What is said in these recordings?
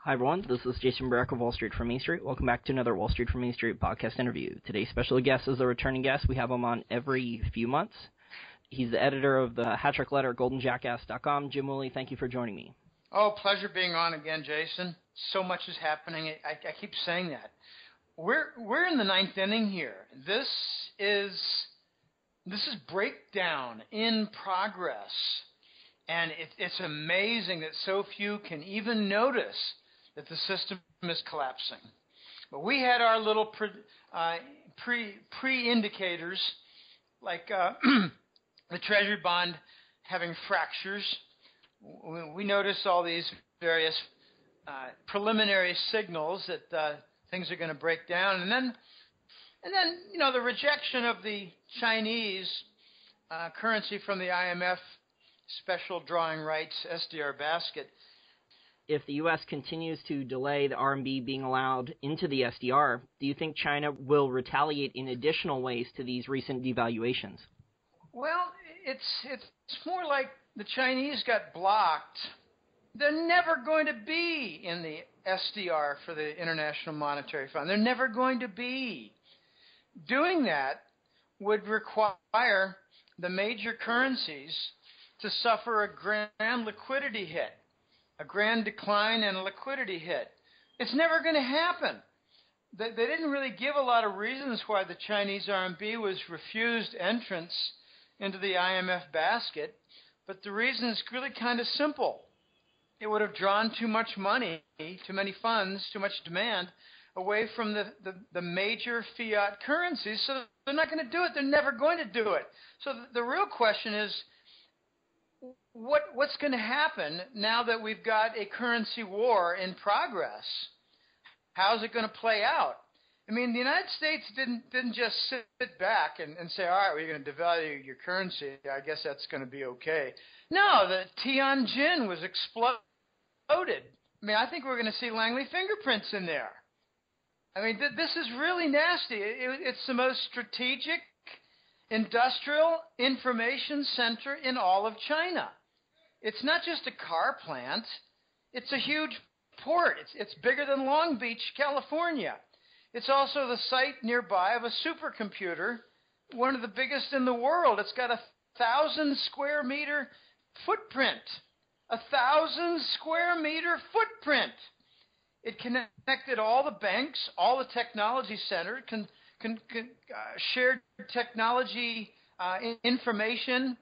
Hi everyone, this is Jason Barrack of Wall Street from Main Street. Welcome back to another Wall Street from Main Street podcast interview. Today's special guest is a returning guest. We have him on every few months. He's the editor of the hat-trick letter, goldenjackass.com. Jim Willie, thank you for joining me. Oh, pleasure being on again, Jason. So much is happening. I keep saying that. We're in the ninth inning here. This is breakdown in progress. And it's amazing that so few can even notice that the system is collapsing. But we had our little pre-indicators, like the Treasury bond having fractures. We noticed all these various preliminary signals that things are going to break down. And then, the rejection of the Chinese currency from the IMF special drawing rights SDR basket. If the U.S. continues to delay the RMB being allowed into the SDR, do you think China will retaliate in additional ways to these recent devaluations? Well, it's more like the Chinese got blocked. They're never going to be in the SDR for the International Monetary Fund. They're never going to be. Doing that would require the major currencies to suffer a grand liquidity hit, a grand decline and a liquidity hit. It's never going to happen. They didn't really give a lot of reasons why the Chinese RMB was refused entrance into the IMF basket, but the reason is really kind of simple. It would have drawn too much money, too many funds, too much demand away from the major fiat currencies, so they're not going to do it. They're never going to do it. So the real question is, what's going to happen now that we've got a currency war in progress? How's it going to play out? I mean, the United States didn't just sit back and say, all right, we're going to devalue your currency. I guess that's going to be okay. No, the Tianjin was exploded. I mean, I think we're going to see Langley fingerprints in there. I mean, this is really nasty. It's the most strategic industrial information center in all of China. It's not just a car plant. It's a huge port. It's bigger than Long Beach, California. It's also the site nearby of a supercomputer, one of the biggest in the world. It's got 1,000 square meter footprint. 1,000 square meter footprint. It connected all the banks, all the technology centers, shared technology information,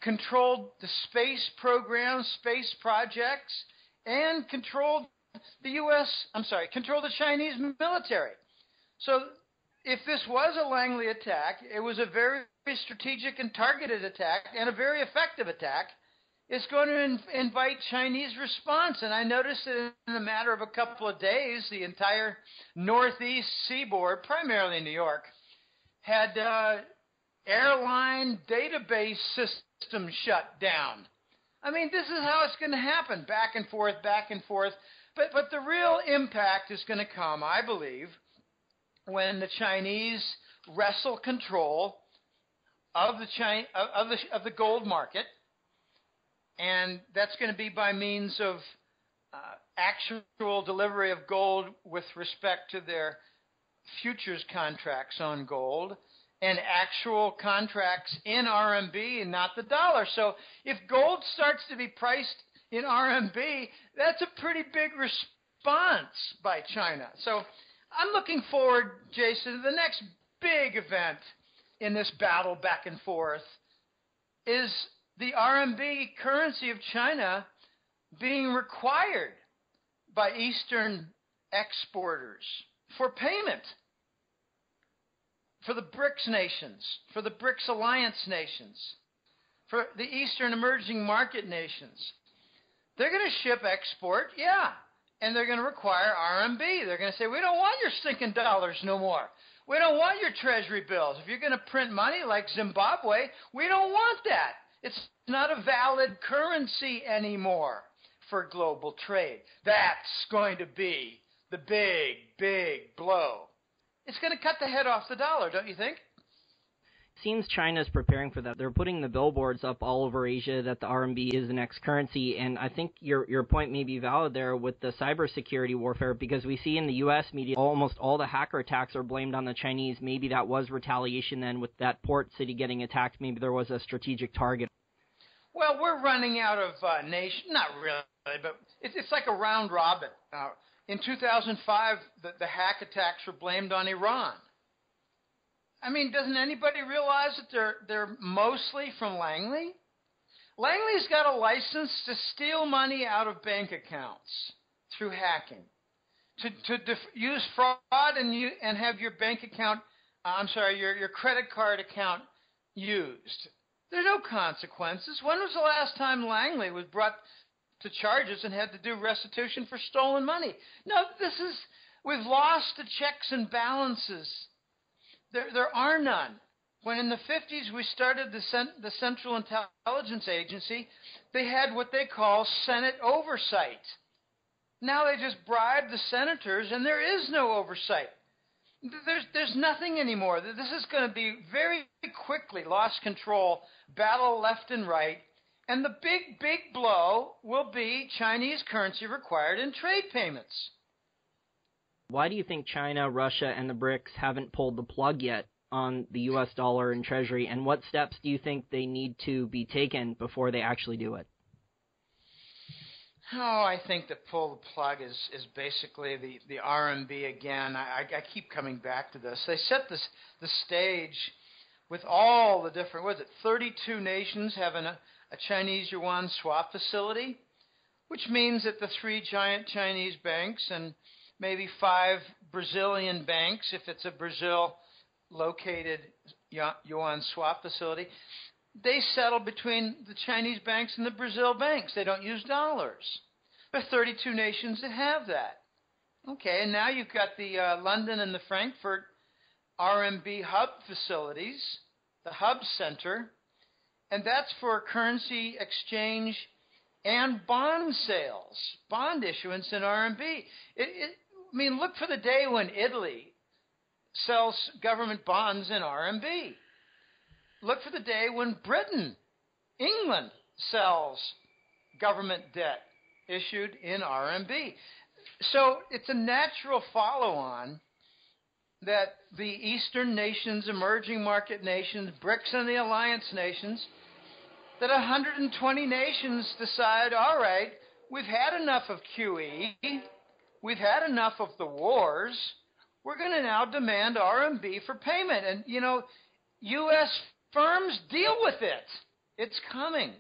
controlled the space program, space projects, and controlled the Chinese military. So if this was a Langley attack, it was a very strategic and targeted attack and a very effective attack. It's going to invite Chinese response. And I noticed that in a matter of a couple of days, the entire northeast seaboard, primarily New York, had airline database systems shut down. I mean, this is how it's going to happen, back and forth. But the real impact is going to come, I believe, when the Chinese wrestle control of the gold market. And that's going to be by means of actual delivery of gold with respect to their futures contracts on gold and actual contracts in RMB and not the dollar. So if gold starts to be priced in RMB, that's a pretty big response by China. So I'm looking forward, Jason, to the next big event in this battle back and forth is the RMB currency of China being required by Eastern exporters for payment, for the BRICS nations, for the BRICS alliance nations, for the Eastern emerging market nations. They're going to ship export, yeah, and they're going to require RMB. They're going to say, we don't want your stinking dollars no more. We don't want your treasury bills. If you're going to print money like Zimbabwe, we don't want that. It's not a valid currency anymore for global trade. That's going to be the big, big blow. It's going to cut the head off the dollar, don't you think? Seems China's preparing for that. They're putting the billboards up all over Asia that the RMB is the next currency, and I think your point may be valid there with the cybersecurity warfare, because we see in the U.S. media almost all the hacker attacks are blamed on the Chinese. Maybe that was retaliation then with that port city getting attacked. Maybe there was a strategic target. Well, we're running out of not really, but it's like a round robin. In 2005, the hack attacks were blamed on Iran. I mean, doesn't anybody realize that they're mostly from Langley? Langley's got a license to steal money out of bank accounts through hacking, to use fraud and have your bank account, your credit card account used. There are no consequences. When was the last time Langley was brought to charges and had to do restitution for stolen money? No, we've lost the checks and balances. There are none. When in the 50s we started the Central Intelligence Agency, they had what they call Senate oversight. Now they just bribe the senators, and there is no oversight. There's nothing anymore. This is going to be very quickly lost control, battle left and right, and the big blow will be Chinese currency required in trade payments. Why do you think China, Russia, and the BRICs haven't pulled the plug yet on the U.S. dollar and Treasury, and what steps do you think they need to be taken before they actually do it? Oh, I think the pull the plug is basically the RMB again. I keep coming back to this. They set the stage with all the different, 32 nations having a Chinese yuan swap facility, which means that the 3 giant Chinese banks and maybe 5 Brazilian banks, if it's a Brazil-located yuan swap facility, they settle between the Chinese banks and the Brazil banks. They don't use dollars. There are 32 nations that have that. Okay, and now you've got the London and the Frankfurt RMB hub facilities, the hub center, and that's for currency exchange and bond sales, bond issuance in RMB. Look for the day when Italy sells government bonds in RMB. Look for the day when England sells government debt issued in RMB. So it's a natural follow-on that the Eastern nations, emerging market nations, BRICs and the alliance nations, that 120 nations decide, all right, we've had enough of QE, we've had enough of the wars, we're going to now demand RMB for payment. And, U.S. firms deal with it. It's coming.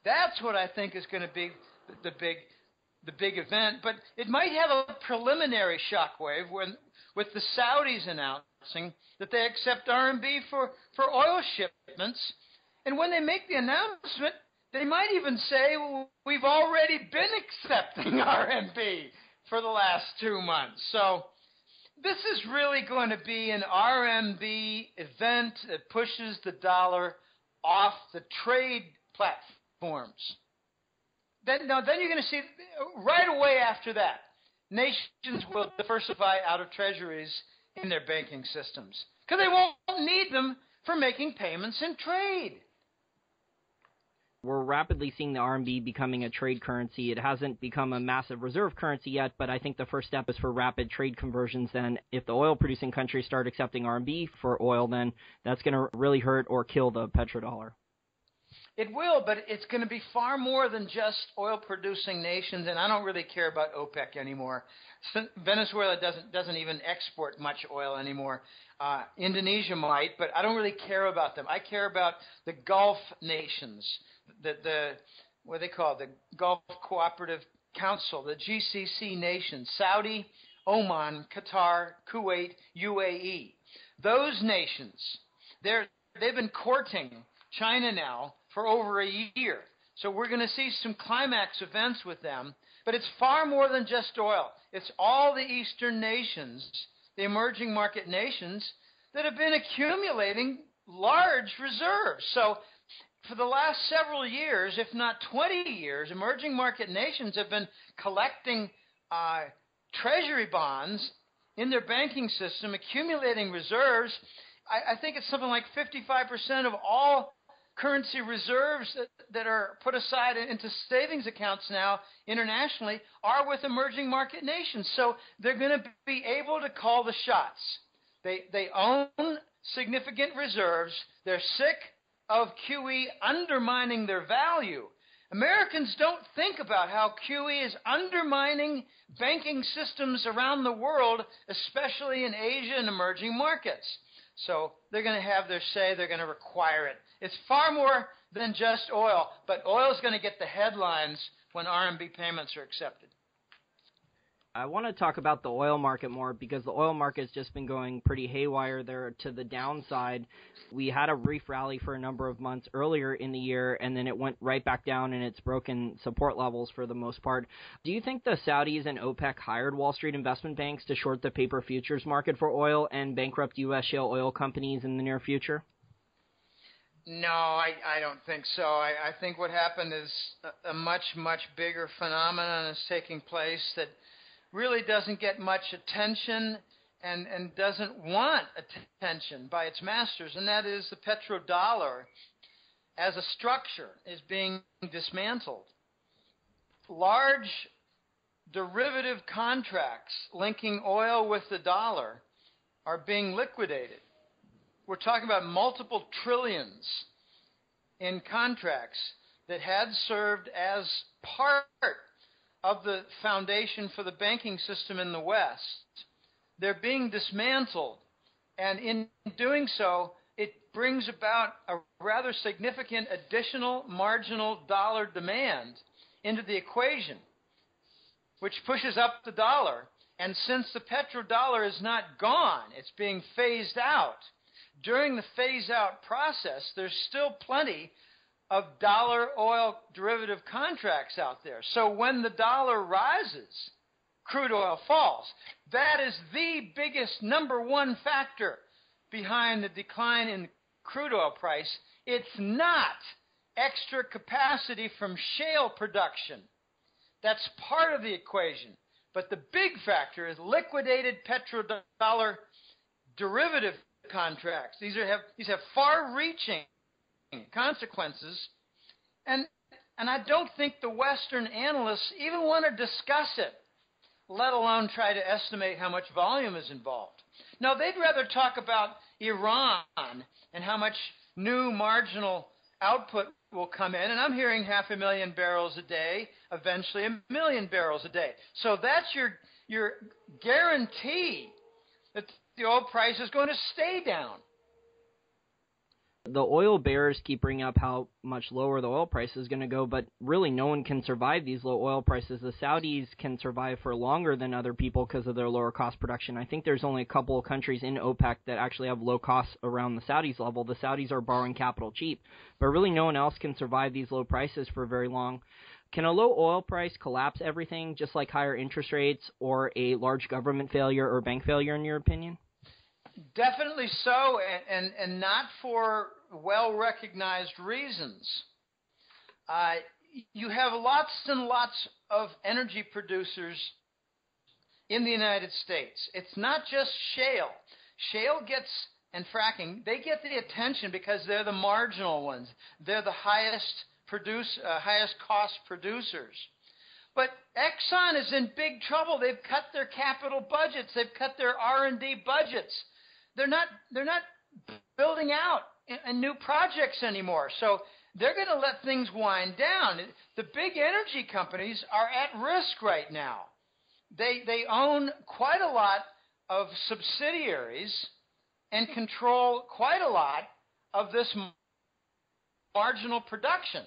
That's what I think is going to be the big event. But it might have a preliminary shockwave with the Saudis announcing that they accept RMB for oil shipments. And when they make the announcement, they might even say, well, we've already been accepting RMB for the last 2 months. So this is really going to be an RMB event that pushes the dollar off the trade platforms. Then you're going to see right away after that, nations will diversify out of treasuries in their banking systems because they won't need them for making payments in trade. We're rapidly seeing the RMB becoming a trade currency. It hasn't become a massive reserve currency yet, but I think the first step is for rapid trade conversions. Then if the oil-producing countries start accepting RMB for oil, then that's going to really hurt or kill the petrodollar. It will, but it's going to be far more than just oil-producing nations, and I don't really care about OPEC anymore. Venezuela doesn't even export much oil anymore. Indonesia might, but I don't really care about them. I care about the Gulf nations, what they call the Gulf Cooperative Council, the GCC nations, Saudi, Oman, Qatar, Kuwait, UAE. Those nations, they've been courting China now for over a year. So we're going to see some climax events with them. But it's far more than just oil. It's all the Eastern nations, the emerging market nations, that have been accumulating large reserves. So for the last several years, if not 20 years, emerging market nations have been collecting treasury bonds in their banking system, accumulating reserves, I think it's something like 55% of all currency reserves that are put aside into savings accounts now internationally are with emerging market nations. So they're going to be able to call the shots. They own significant reserves. They're sick of QE undermining their value. Americans don't think about how QE is undermining banking systems around the world, especially in Asia and emerging markets. So they're going to have their say. They're going to require it. It's far more than just oil, but oil is going to get the headlines when RMB payments are accepted. I want to talk about the oil market more because the oil market's just been going pretty haywire there to the downside. We had a brief rally for a number of months earlier in the year, and then it went right back down, and it's broken support levels for the most part. Do you think the Saudis and OPEC hired Wall Street investment banks to short the paper futures market for oil and bankrupt U.S. shale oil companies in the near future? No, I don't think so. I think what happened is a much, much bigger phenomenon is taking place that really doesn't get much attention and doesn't want attention by its masters, and that is the petrodollar as a structure is being dismantled. Large derivative contracts linking oil with the dollar are being liquidated. We're talking about multiple trillions in contracts that had served as part of the foundation for the banking system in the West. They're being dismantled, and in doing so, it brings about a rather significant additional marginal dollar demand into the equation, which pushes up the dollar. And since the petrodollar is not gone, it's being phased out. During the phase-out process, there's still plenty of dollar oil derivative contracts out there. So when the dollar rises, crude oil falls. That is the biggest number one factor behind the decline in crude oil price. It's not extra capacity from shale production. That's part of the equation. But the big factor is liquidated petrodollar derivative contracts. These have far-reaching consequences, and I don't think the Western analysts even want to discuss it, let alone try to estimate how much volume is involved. No, they'd rather talk about Iran and how much new marginal output will come in, and I'm hearing 500,000 barrels a day, eventually 1 million barrels a day. So that's your guarantee that the oil price is going to stay down. The oil bears keep bringing up how much lower the oil price is going to go, but really no one can survive these low oil prices. The Saudis can survive for longer than other people because of their lower cost production. I think there's only a couple of countries in OPEC that actually have low costs around the Saudis level. The Saudis are borrowing capital cheap, but really no one else can survive these low prices for very long. Can a low oil price collapse everything, just like higher interest rates or a large government failure or bank failure, in your opinion? Definitely so, and not for well-recognized reasons. You have lots and lots of energy producers in the United States. It's not just shale. Shale gets, and fracking, they get the attention because they're the marginal ones. They're the highest cost producers. But Exxon is in big trouble. They've cut their capital budgets. They've cut their R&D budgets. They're not building out in new projects anymore. So they're going to let things wind down. The big energy companies are at risk right now. They own quite a lot of subsidiaries and control quite a lot of this marginal production.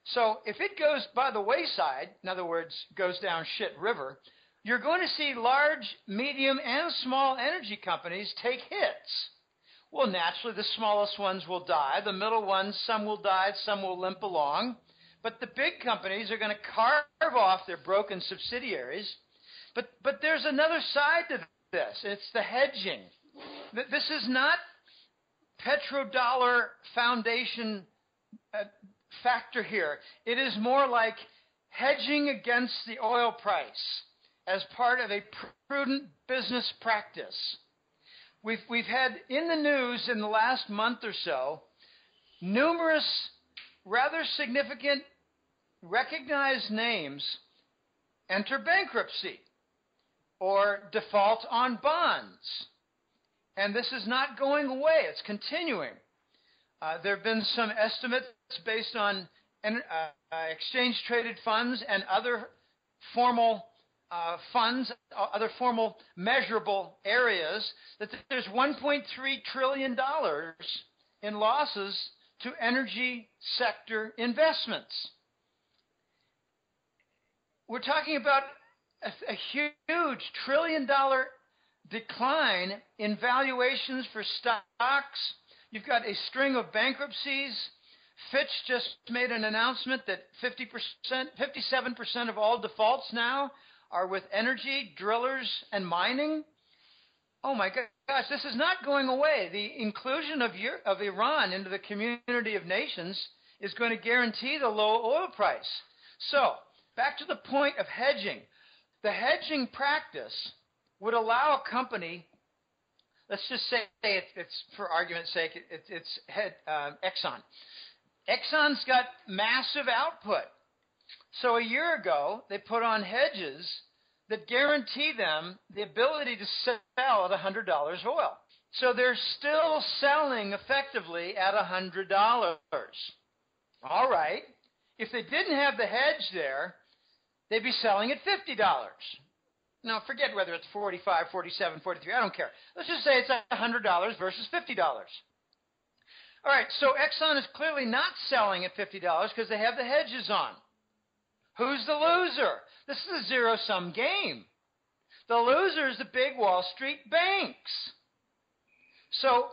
So if it goes by the wayside, in other words, goes down shit river, you're going to see large, medium, and small energy companies take hits. Well, naturally, the smallest ones will die. The middle ones, some will die, some will limp along. But the big companies are going to carve off their broken subsidiaries. But there's another side to this. It's the hedging. This is not petrodollar foundation factor here. It is more like hedging against the oil price as part of a prudent business practice. We've had in the news in the last month or so numerous rather significant recognized names enter bankruptcy or default on bonds. And this is not going away. It's continuing. There have been some estimates based on exchange-traded funds and other formal funds, other formal measurable areas, that there's $1.3 trillion in losses to energy sector investments. We're talking about a huge trillion-dollar decline in valuations for stocks. You've got a string of bankruptcies. Fitch just made an announcement that 57% of all defaults now are with energy, drillers, and mining. Oh my gosh, this is not going away. The inclusion of Iran into the community of nations is going to guarantee the low oil price. So, back to the point of hedging. The hedging practice would allow a company, let's just say it's for argument's sake, it's Exxon. Exxon's got massive output. So a year ago, they put on hedges that guarantee them the ability to sell at $100 oil. So they're still selling effectively at $100. All right. If they didn't have the hedge there, they'd be selling at $50. Now, forget whether it's 45, 47, 43. I don't care. Let's just say it's $100 versus $50. All right, so Exxon is clearly not selling at $50 because they have the hedges on. Who's the loser? This is a zero-sum game. The loser is the big Wall Street banks. So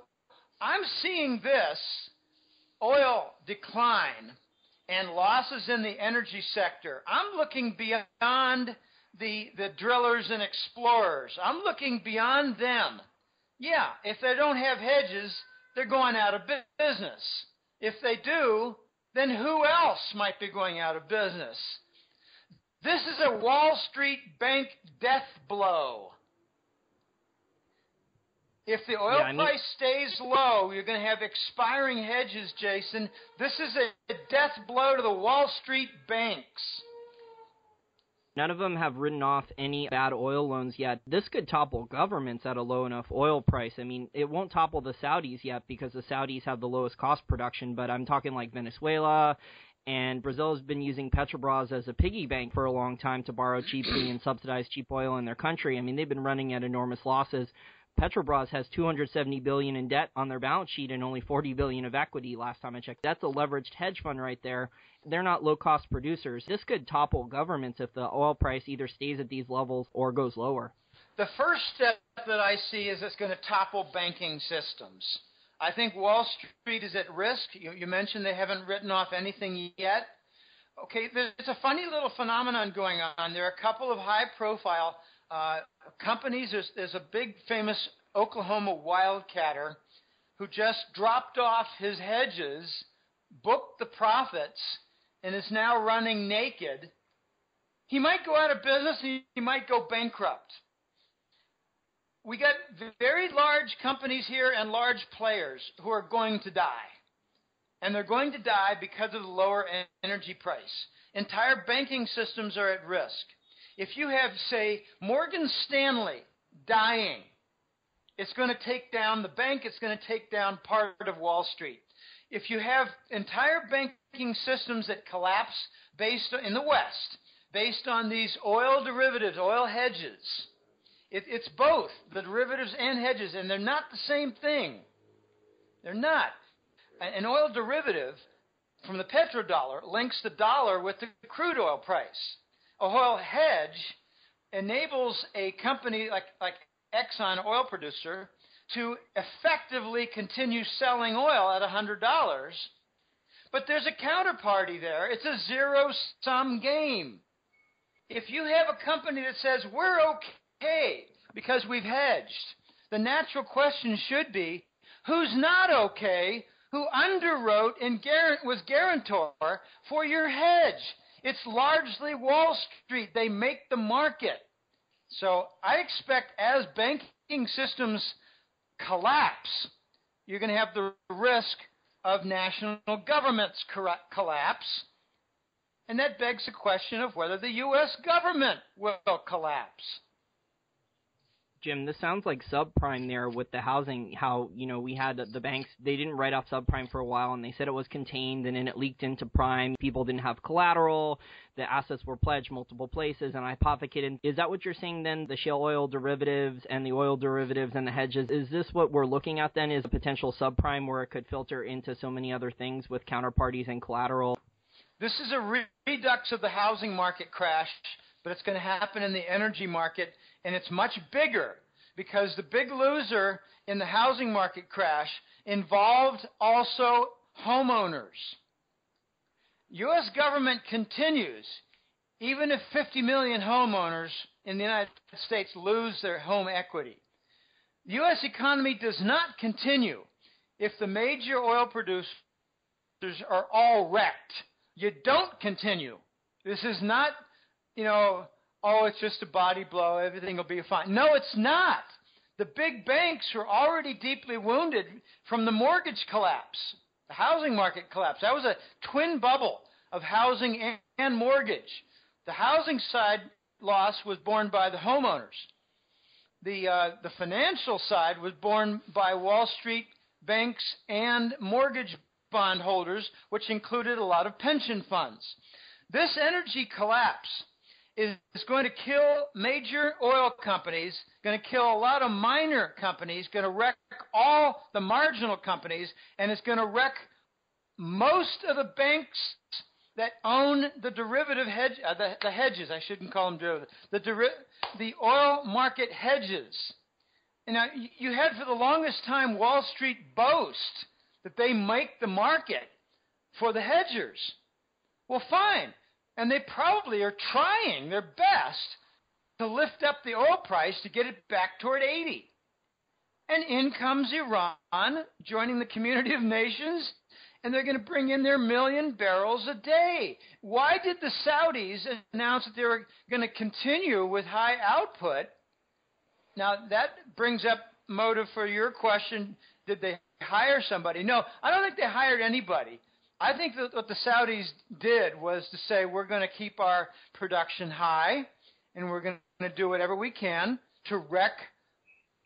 I'm seeing this oil decline and losses in the energy sector. I'm looking beyond the drillers and explorers. I'm looking beyond them. Yeah, if they don't have hedges, they're going out of business. If they do, then who else might be going out of business? This is a Wall Street bank death blow. If the oil price stays low, you're going to have expiring hedges, Jason. This is a death blow to the Wall Street banks. None of them have written off any bad oil loans yet. This could topple governments at a low enough oil price. I mean, it won't topple the Saudis yet because the Saudis have the lowest cost production, but I'm talking like Venezuela, and Brazil has been using Petrobras as a piggy bank for a long time to borrow cheaply and subsidize cheap oil in their country. I mean, they've been running at enormous losses. Petrobras has $270 billion in debt on their balance sheet and only $40 billion of equity last time I checked. That's a leveraged hedge fund right there. They're not low-cost producers. This could topple governments if the oil price either stays at these levels or goes lower. The first step that I see is it's going to topple banking systems. I think Wall Street is at risk. You mentioned they haven't written off anything yet. Okay, there's a funny little phenomenon going on. There are a couple of high-profile companies. There's a big famous Oklahoma wildcatter who just dropped off his hedges, booked the profits, and is now running naked. He might go out of business. He might go bankrupt. We got very large companies here and large players who are going to die. And they're going to die because of the lower energy price. Entire banking systems are at risk. If you have, say, Morgan Stanley dying, it's going to take down the bank. It's going to take down part of Wall Street. If you have entire banking systems that collapse in the West, based on these oil derivatives, oil hedges, it's both the derivatives and hedges, and they're not the same thing. They're not. An oil derivative from the petrodollar links the dollar with the crude oil price. A oil hedge enables a company like Exxon, oil producer, to effectively continue selling oil at $100. But there's a counterparty there. It's a zero-sum game. If you have a company that says, we're okay because we've hedged, the natural question should be, who's not okay, who underwrote and was guarantor for your hedge? It's largely Wall Street. They make the market. So I expect as banking systems collapse. You're going to have the risk of national governments collapse. And that begs the question of whether the U.S. government will collapse. Jim, this sounds like subprime there with the housing, how, we had the banks, they didn't write off subprime for a while, and they said it was contained, and then it leaked into prime. People didn't have collateral, the assets were pledged multiple places and hypothecated. Is that what you're saying then, the shale oil derivatives and the oil derivatives and the hedges? Is this what we're looking at then, is a potential subprime where it could filter into so many other things with counterparties and collateral? This is a redux of the housing market crash, but it's going to happen in the energy market, and it's much bigger because the big loser in the housing market crash involved also homeowners. U.S. government continues, even if 50 million homeowners in the United States lose their home equity. The U.S. economy does not continue if the major oil producers are all wrecked. You don't continue. This is not, it's just a body blow, everything will be fine. No, it's not. The big banks were already deeply wounded from the mortgage collapse, the housing market collapse. That was a twin bubble of housing and mortgage. The housing side loss was borne by the homeowners. The financial side was borne by Wall Street banks and mortgage bondholders, which included a lot of pension funds. This energy collapse is going to kill major oil companies, going to kill a lot of minor companies, going to wreck all the marginal companies, and it's going to wreck most of the banks that own the derivative hedge, the hedges. I shouldn't call them derivatives. The oil market hedges. And now you had for the longest time Wall Street boast that they make the market for the hedgers. Well, fine. And they probably are trying their best to lift up the oil price to get it back toward 80. And in comes Iran, joining the community of nations, and they're going to bring in their 1 million barrels a day. Why did the Saudis announce that they were going to continue with high output? Now, that brings up motive for your question. Did they hire somebody? No, I don't think they hired anybody. I think that what the Saudis did was to say, we're going to keep our production high, and we're going to do whatever we can to wreck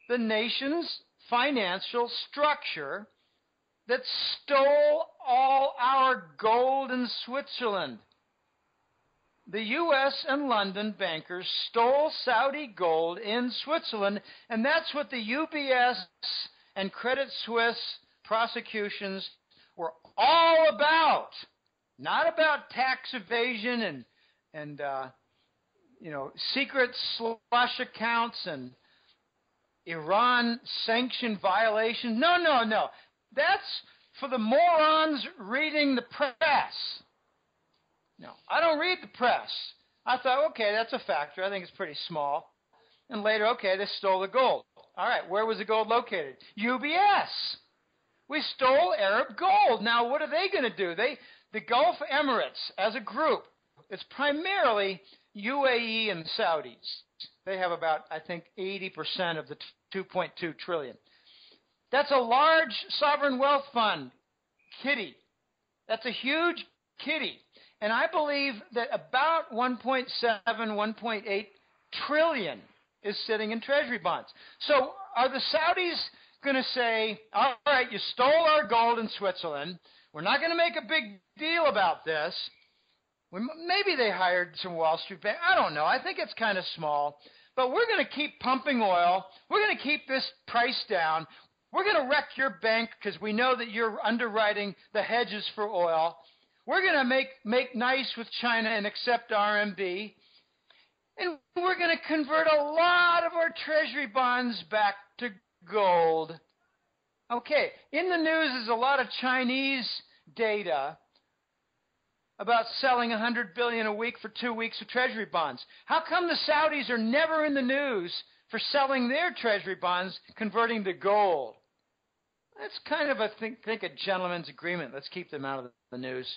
the nation's financial structure that stole all our gold in Switzerland. The U.S. and London bankers stole Saudi gold in Switzerland, and that's what the UBS and Credit Suisse prosecutions were all about. Not about tax evasion and secret slush accounts and Iran sanction violations. No. That's for the morons reading the press. No, I don't read the press. I thought, okay, that's a factor. I think it's pretty small. And later, okay, they stole the gold. All right, where was the gold located? UBS. We stole Arab gold. Now, what are they going to do? The Gulf Emirates, as a group, it's primarily UAE and Saudis. They have about, I think, 80% of the 2.2 trillion. That's a large sovereign wealth fund kitty. That's a huge kitty. And I believe that about 1.7, 1.8 trillion is sitting in treasury bonds. So are the Saudis going to say, all right, you stole our gold in Switzerland. We're not going to make a big deal about this. Maybe they hired some Wall Street bank. I don't know. I think it's kind of small. But we're going to keep pumping oil. We're going to keep this price down. We're going to wreck your bank because we know that you're underwriting the hedges for oil. We're going to make nice with China and accept RMB. And we're going to convert a lot of our treasury bonds back to gold. Okay, in the news is a lot of Chinese data about selling $100 billion a week for 2 weeks of treasury bonds. How come the Saudis are never in the news for selling their treasury bonds, converting to gold? That's kind of, I think a gentleman's agreement. Let's keep them out of the news.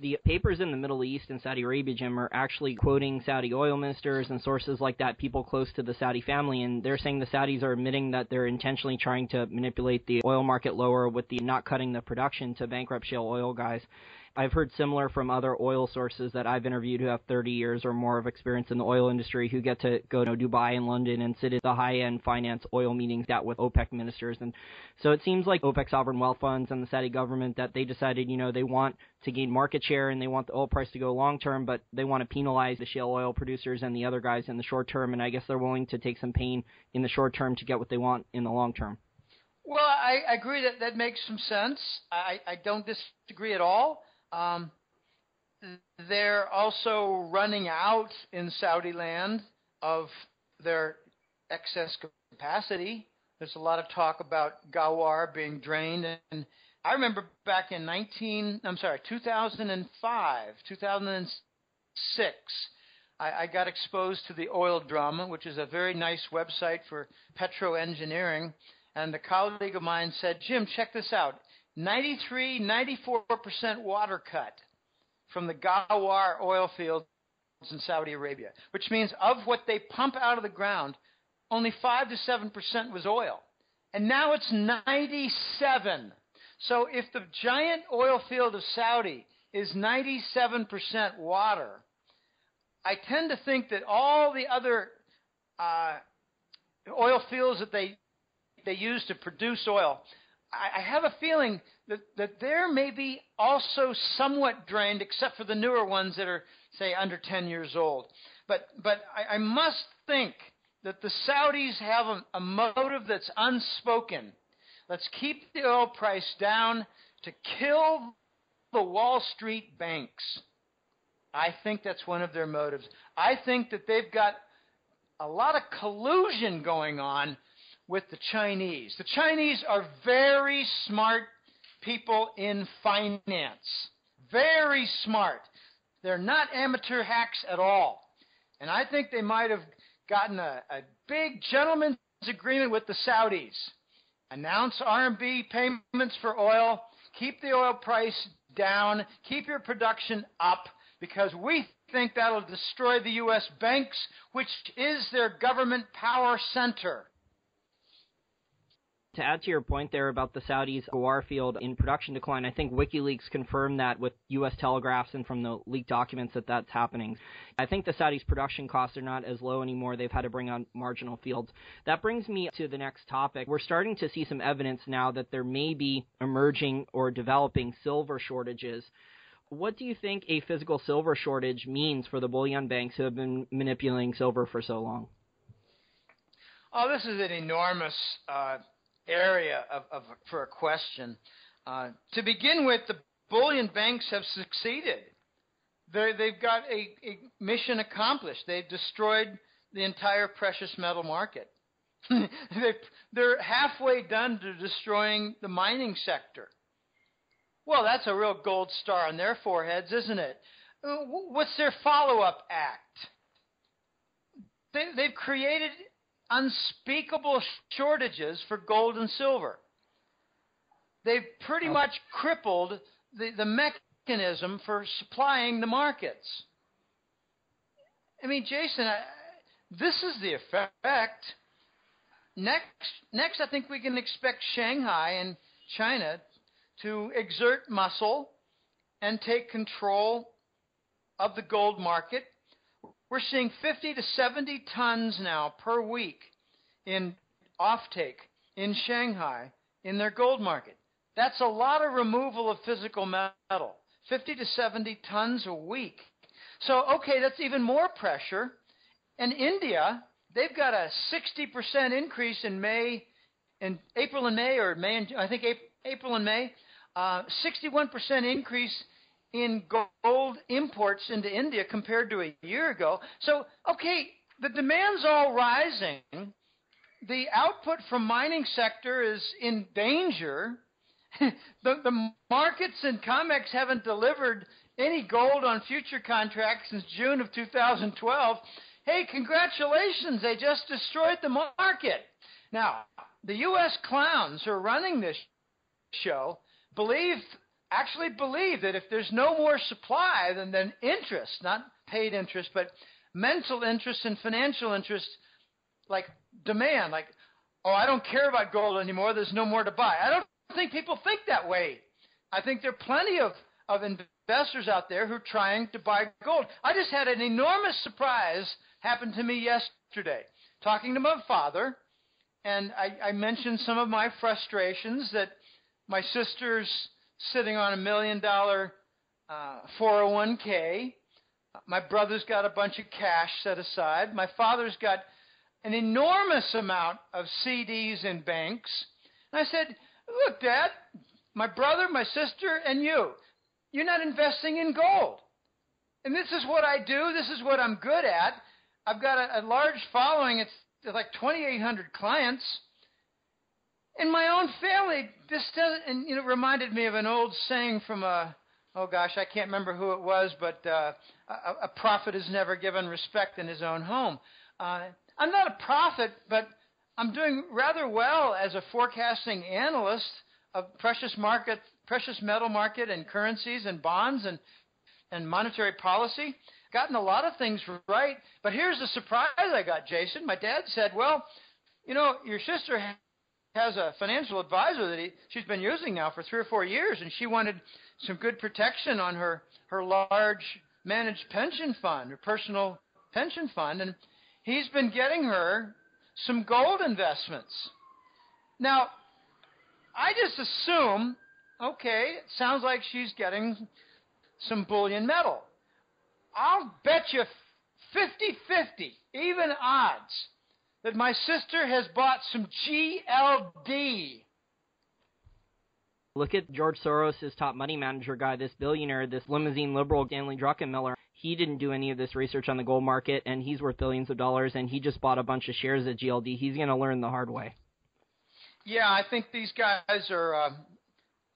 The papers in the Middle East and Saudi Arabia, Jim, are actually quoting Saudi oil ministers and sources like that, people close to the Saudi family, and they're saying the Saudis are admitting that they're intentionally trying to manipulate the oil market lower with the not cutting the production to bankrupt shale oil guys. I've heard similar from other oil sources that I've interviewed who have 30 years or more of experience in the oil industry, who get to go to Dubai and London and sit at the high-end finance oil meetings that with OPEC ministers. And so it seems like OPEC sovereign wealth funds and the Saudi government, that they decided, they want to gain market share and they want the oil price to go long-term, but they want to penalize the shale oil producers and the other guys in the short term. And I guess they're willing to take some pain in the short term to get what they want in the long term. Well, I agree that makes some sense. I don't disagree at all. They're also running out in Saudi land of their excess capacity. There's a lot of talk about Ghawar being drained. And I remember back in 2005, 2006, I got exposed to the Oil Drum, which is a very nice website for petroengineering. And a colleague of mine said, Jim, check this out. 94% water cut from the Ghawar oil fields in Saudi Arabia, which means of what they pump out of the ground, only 5 to 7% was oil. And now it's 97. So if the giant oil field of Saudi is 97% water, I tend to think that all the other oil fields that they use to produce oil, I have a feeling that they're maybe also somewhat drained, except for the newer ones that are, say, under 10 years old. But I must think that the Saudis have a motive that's unspoken. Let's keep the oil price down to kill the Wall Street banks. I think that's one of their motives. I think that they've got a lot of collusion going on with the Chinese. The Chinese are very smart people in finance. Very smart. They're not amateur hacks at all. And I think they might have gotten a big gentleman's agreement with the Saudis. Announce RMB payments for oil. Keep the oil price down. Keep your production up, because we think that'll destroy the U.S. banks, which is their government power center. To add to your point there about the Saudis' Ghawar field in production decline, I think WikiLeaks confirmed that with U.S. telegraphs and from the leaked documents that that's happening. I think the Saudis' production costs are not as low anymore. They've had to bring on marginal fields. That brings me to the next topic. We're starting to see some evidence now that there may be emerging or developing silver shortages. What do you think a physical silver shortage means for the bullion banks who have been manipulating silver for so long? Oh, this is an enormous area for a question. To begin with, the bullion banks have succeeded. They've got a mission accomplished. They've destroyed the entire precious metal market. They're halfway done to destroying the mining sector. Well, that's a real gold star on their foreheads, isn't it? What's their follow-up act? They've created unspeakable shortages for gold and silver. They've pretty much crippled the mechanism for supplying the markets. I mean, Jason, this is the effect. Next, I think we can expect Shanghai and China to exert muscle and take control of the gold market. We're seeing 50 to 70 tons now per week in offtake in Shanghai in their gold market. That's a lot of removal of physical metal, 50 to 70 tons a week. So, okay, that's even more pressure. And India, they've got a 60% increase in April and May, April and May, 61% increase in gold imports into India compared to a year ago. So, okay, the demand's all rising. The output from mining sector is in danger. The markets and COMEX haven't delivered any gold on future contracts since June of 2012. Hey, congratulations, they just destroyed the market. Now, the U.S. clowns who are running this show believe actually believe that if there's no more supply than interest, not paid interest, but mental interest and financial interest, like demand, like, oh, I don't care about gold anymore, there's no more to buy. I don't think people think that way. I think there are plenty of investors out there who are trying to buy gold. I just had an enormous surprise happen to me yesterday, talking to my father, and I mentioned some of my frustrations that my sister's sitting on $1 million 401k. My brother's got a bunch of cash set aside. My father's got an enormous amount of CDs in banks. And I said, look, Dad, my brother, my sister, and you're not investing in gold. And this is what I do. This is what I'm good at. I've got a large following. It's like 2,800 clients. In my own family, this doesn't, and it reminded me of an old saying from I can't remember who it was, but a prophet is never given respect in his own home. I'm not a prophet, but I'm doing rather well as a forecasting analyst of precious metal market and currencies and bonds and monetary policy. Gotten a lot of things right, but here's the surprise I got, Jason. My dad said, well, your sister has a financial advisor that she's been using now for 3 or 4 years, and she wanted some good protection on her large managed pension fund, her personal pension fund, and he's been getting her some gold investments. Now, I just assume, okay, it sounds like she's getting some bullion metal. I'll bet you 50-50, even odds, that my sister has bought some GLD. Look at George Soros' top money manager guy, this billionaire, this limousine liberal, Stanley Druckenmiller. He didn't do any of this research on the gold market, and he's worth billions of dollars, and he just bought a bunch of shares at GLD. He's going to learn the hard way. Yeah, I think these guys are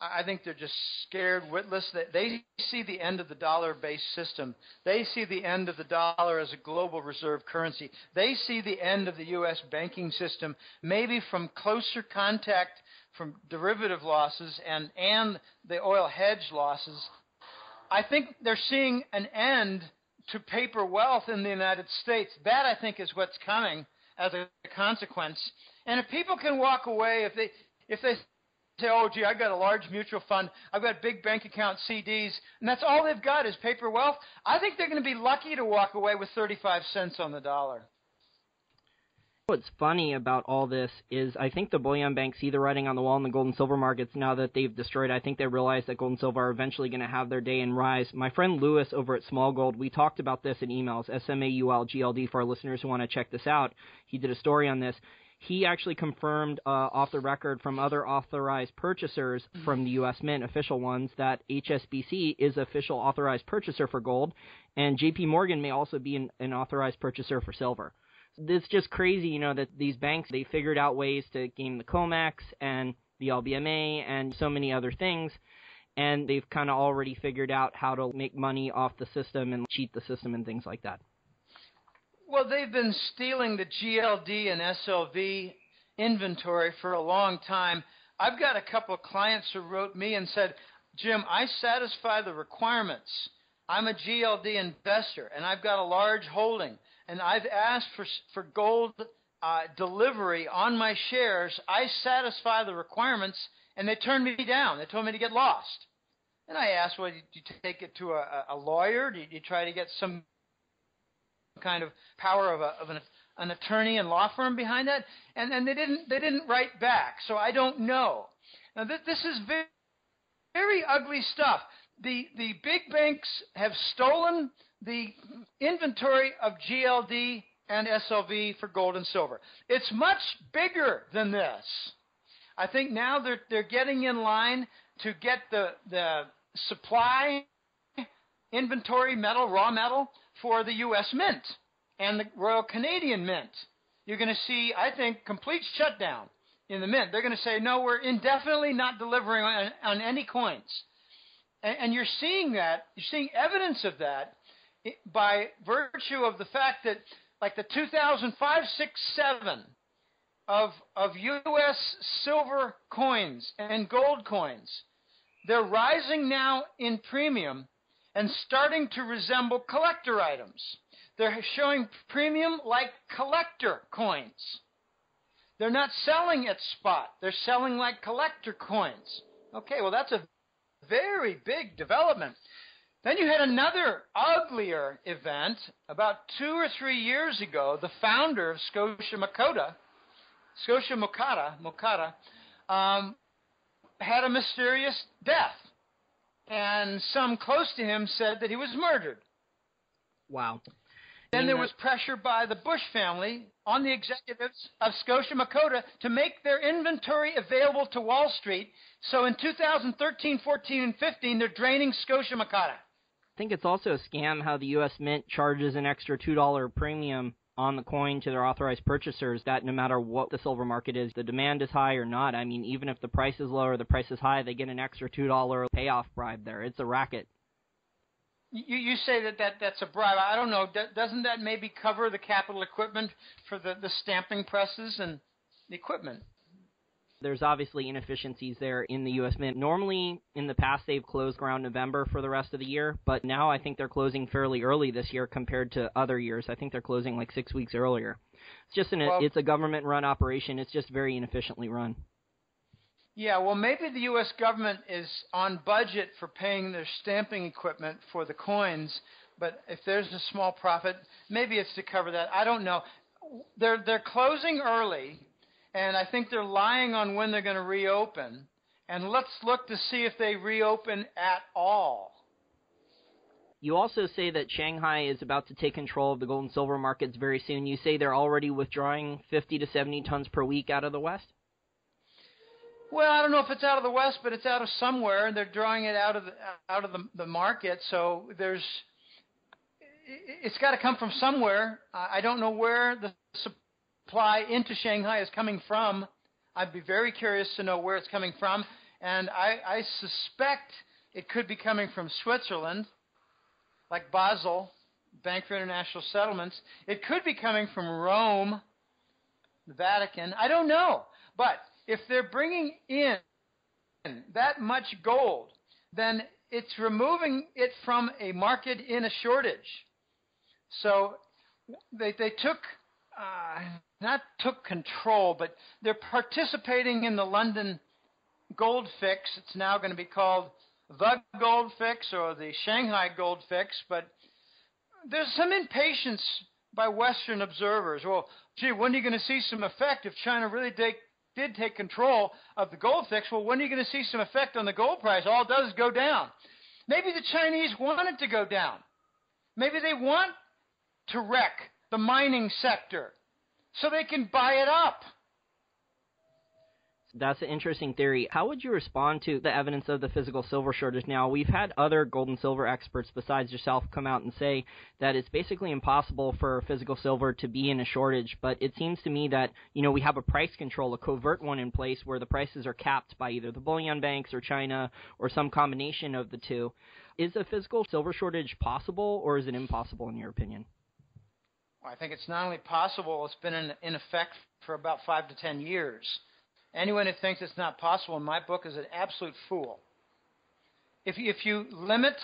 I think they're just scared witless. They see the end of the dollar-based system. They see the end of the dollar as a global reserve currency. They see the end of the U.S. banking system, maybe from closer contact from derivative losses and the oil hedge losses. I think they're seeing an end to paper wealth in the United States. That, I think, is what's coming as a consequence. And if people can walk away, if they say, oh, gee, I've got a large mutual fund, I've got big bank account CDs, and that's all they've got is paper wealth, I think they're going to be lucky to walk away with 35 cents on the dollar. What's funny about all this is I think the bullion banks see the writing on the wall in the gold and silver markets now that they've destroyed. I think they realize that gold and silver are eventually going to have their day and rise. My friend Lewis over at Small Gold, we talked about this in emails, SMAULGLD, for our listeners who want to check this out. He did a story on this. He actually confirmed off the record from other authorized purchasers from the U.S. Mint, official ones, that HSBC is official authorized purchaser for gold, and J.P. Morgan may also be an authorized purchaser for silver. It's just crazy, that these banks, they figured out ways to game the COMEX and the LBMA and so many other things, and they've kind of already figured out how to make money off the system and cheat the system and things like that. Well, they've been stealing the GLD and SLV inventory for a long time. I've got a couple of clients who wrote me and said, Jim, I satisfy the requirements. I'm a GLD investor, and I've got a large holding, and I've asked for gold delivery on my shares. I satisfy the requirements, and they turned me down. They told me to get lost. And I asked, well, do you take it to a lawyer? Do you try to get some kind of power of an attorney and law firm behind that? And they didn't write back, so I don't know. Now, this is very, very ugly stuff. The big banks have stolen the inventory of GLD and SLV for gold and silver. It's much bigger than this. I think now they're getting in line to get the supply inventory metal, raw metal, for the U.S. Mint and the Royal Canadian Mint. You're going to see, I think, complete shutdown in the Mint. They're going to say, no, we're indefinitely not delivering on any coins. And you're seeing that, you're seeing evidence of that by virtue of the fact that, like the 2005, 6, 7 of U.S. silver coins and gold coins, they're rising now in premium and starting to resemble collector items. They're showing premium like collector coins. They're not selling at spot. They're selling like collector coins. Okay, well, that's a very big development. Then you had another uglier event about 2 or 3 years ago. The founder of Scotia Mocatta, had a mysterious death. And some close to him said that he was murdered. Wow. Then there was pressure by the Bush family on the executives of Scotia Mocatta to make their inventory available to Wall Street. So in 2013, 14, and 15, they're draining Scotia Mocatta. I think it's also a scam how the U.S. Mint charges an extra $2 premium on the coin to their authorized purchasers, that no matter what the silver market is, the demand is high or not. I mean, even if the price is low or the price is high, they get an extra $2 payoff bribe there. It's a racket. You say that's a bribe. I don't know. Doesn't that maybe cover the capital equipment for the stamping presses and the equipment? There's obviously inefficiencies there in the U.S. Mint. Normally, in the past, they've closed around November for the rest of the year, but now I think they're closing fairly early this year compared to other years. I think they're closing like 6 weeks earlier. It's just it's a government-run operation. It's just very inefficiently run. Yeah, well, maybe the U.S. government is on budget for paying their stamping equipment for the coins, but if there's a small profit, maybe it's to cover that. I don't know. They're closing early, and I think they're lying on when they're going to reopen. And let's look to see if they reopen at all. You also say that Shanghai is about to take control of the gold and silver markets very soon. You say they're already withdrawing 50 to 70 tons per week out of the West? Well, I don't know if it's out of the West, but it's out of somewhere, and they're drawing it out of the market. So it's got to come from somewhere. I don't know where the supply into Shanghai is coming from. I'd be very curious to know where it's coming from, and I suspect it could be coming from Switzerland, like Basel, Bank for International Settlements. It could be coming from Rome, the Vatican. I don't know, but if they're bringing in that much gold, then it's removing it from a market in a shortage. So they took, not took control, but they're participating in the London gold fix. It's now going to be called the gold fix or the Shanghai gold fix, but there's some impatience by Western observers. Well, gee, when are you going to see some effect if China really did take control of the gold fix? Well, when are you going to see some effect on the gold price? All it does is go down. Maybe the Chinese want it to go down. Maybe they want to wreck the mining sector so they can buy it up. That's an interesting theory. How would you respond to the evidence of the physical silver shortage now? We've had other gold and silver experts besides yourself come out and say that it's basically impossible for physical silver to be in a shortage, but it seems to me that, we have a price control, a covert one in place where the prices are capped by either the bullion banks or China or some combination of the two. Is a physical silver shortage possible, or is it impossible in your opinion? Well, I think it's not only possible, it's been in effect for about 5 to 10 years. Anyone who thinks it's not possible in my book is an absolute fool. If you limit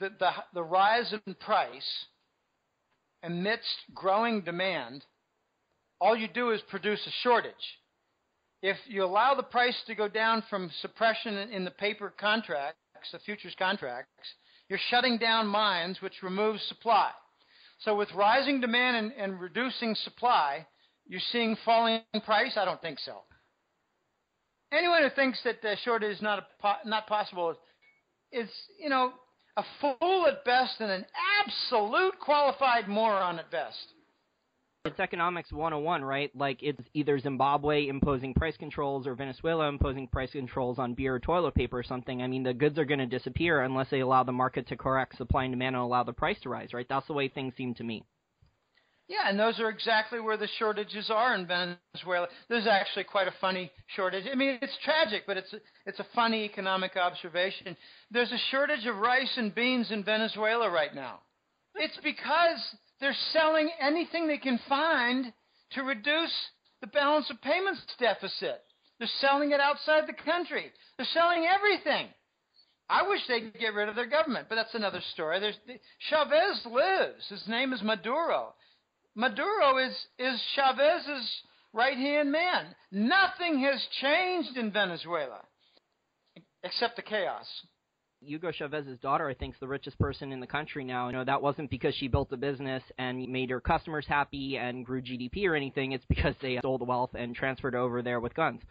the rise in price amidst growing demand, all you do is produce a shortage. If you allow the price to go down from suppression in the paper contracts, the futures contracts, you're shutting down mines, which removes supply. So with rising demand and reducing supply, you're seeing falling price? I don't think so. Anyone who thinks that the shortage is not possible is, a fool at best and an absolute qualified moron at best. It's economics 101, right? Like it's either Zimbabwe imposing price controls or Venezuela imposing price controls on beer or toilet paper or something. I mean, the goods are going to disappear unless they allow the market to correct supply and demand and allow the price to rise, right? That's the way things seem to me. Yeah, and those are exactly where the shortages are in Venezuela. There's actually quite a funny shortage. I mean, it's tragic, but it's a funny economic observation. There's a shortage of rice and beans in Venezuela right now. It's because they're selling anything they can find to reduce the balance of payments deficit. They're selling it outside the country. They're selling everything. I wish they'd get rid of their government, but that's another story. Chavez lives. His name is Maduro. Maduro is Chavez's right-hand man. Nothing has changed in Venezuela except the chaos. Hugo Chavez's daughter, I think, is the richest person in the country now. That wasn't because she built a business and made her customers happy and grew GDP or anything. It's because they stole the wealth and transferred over there with guns.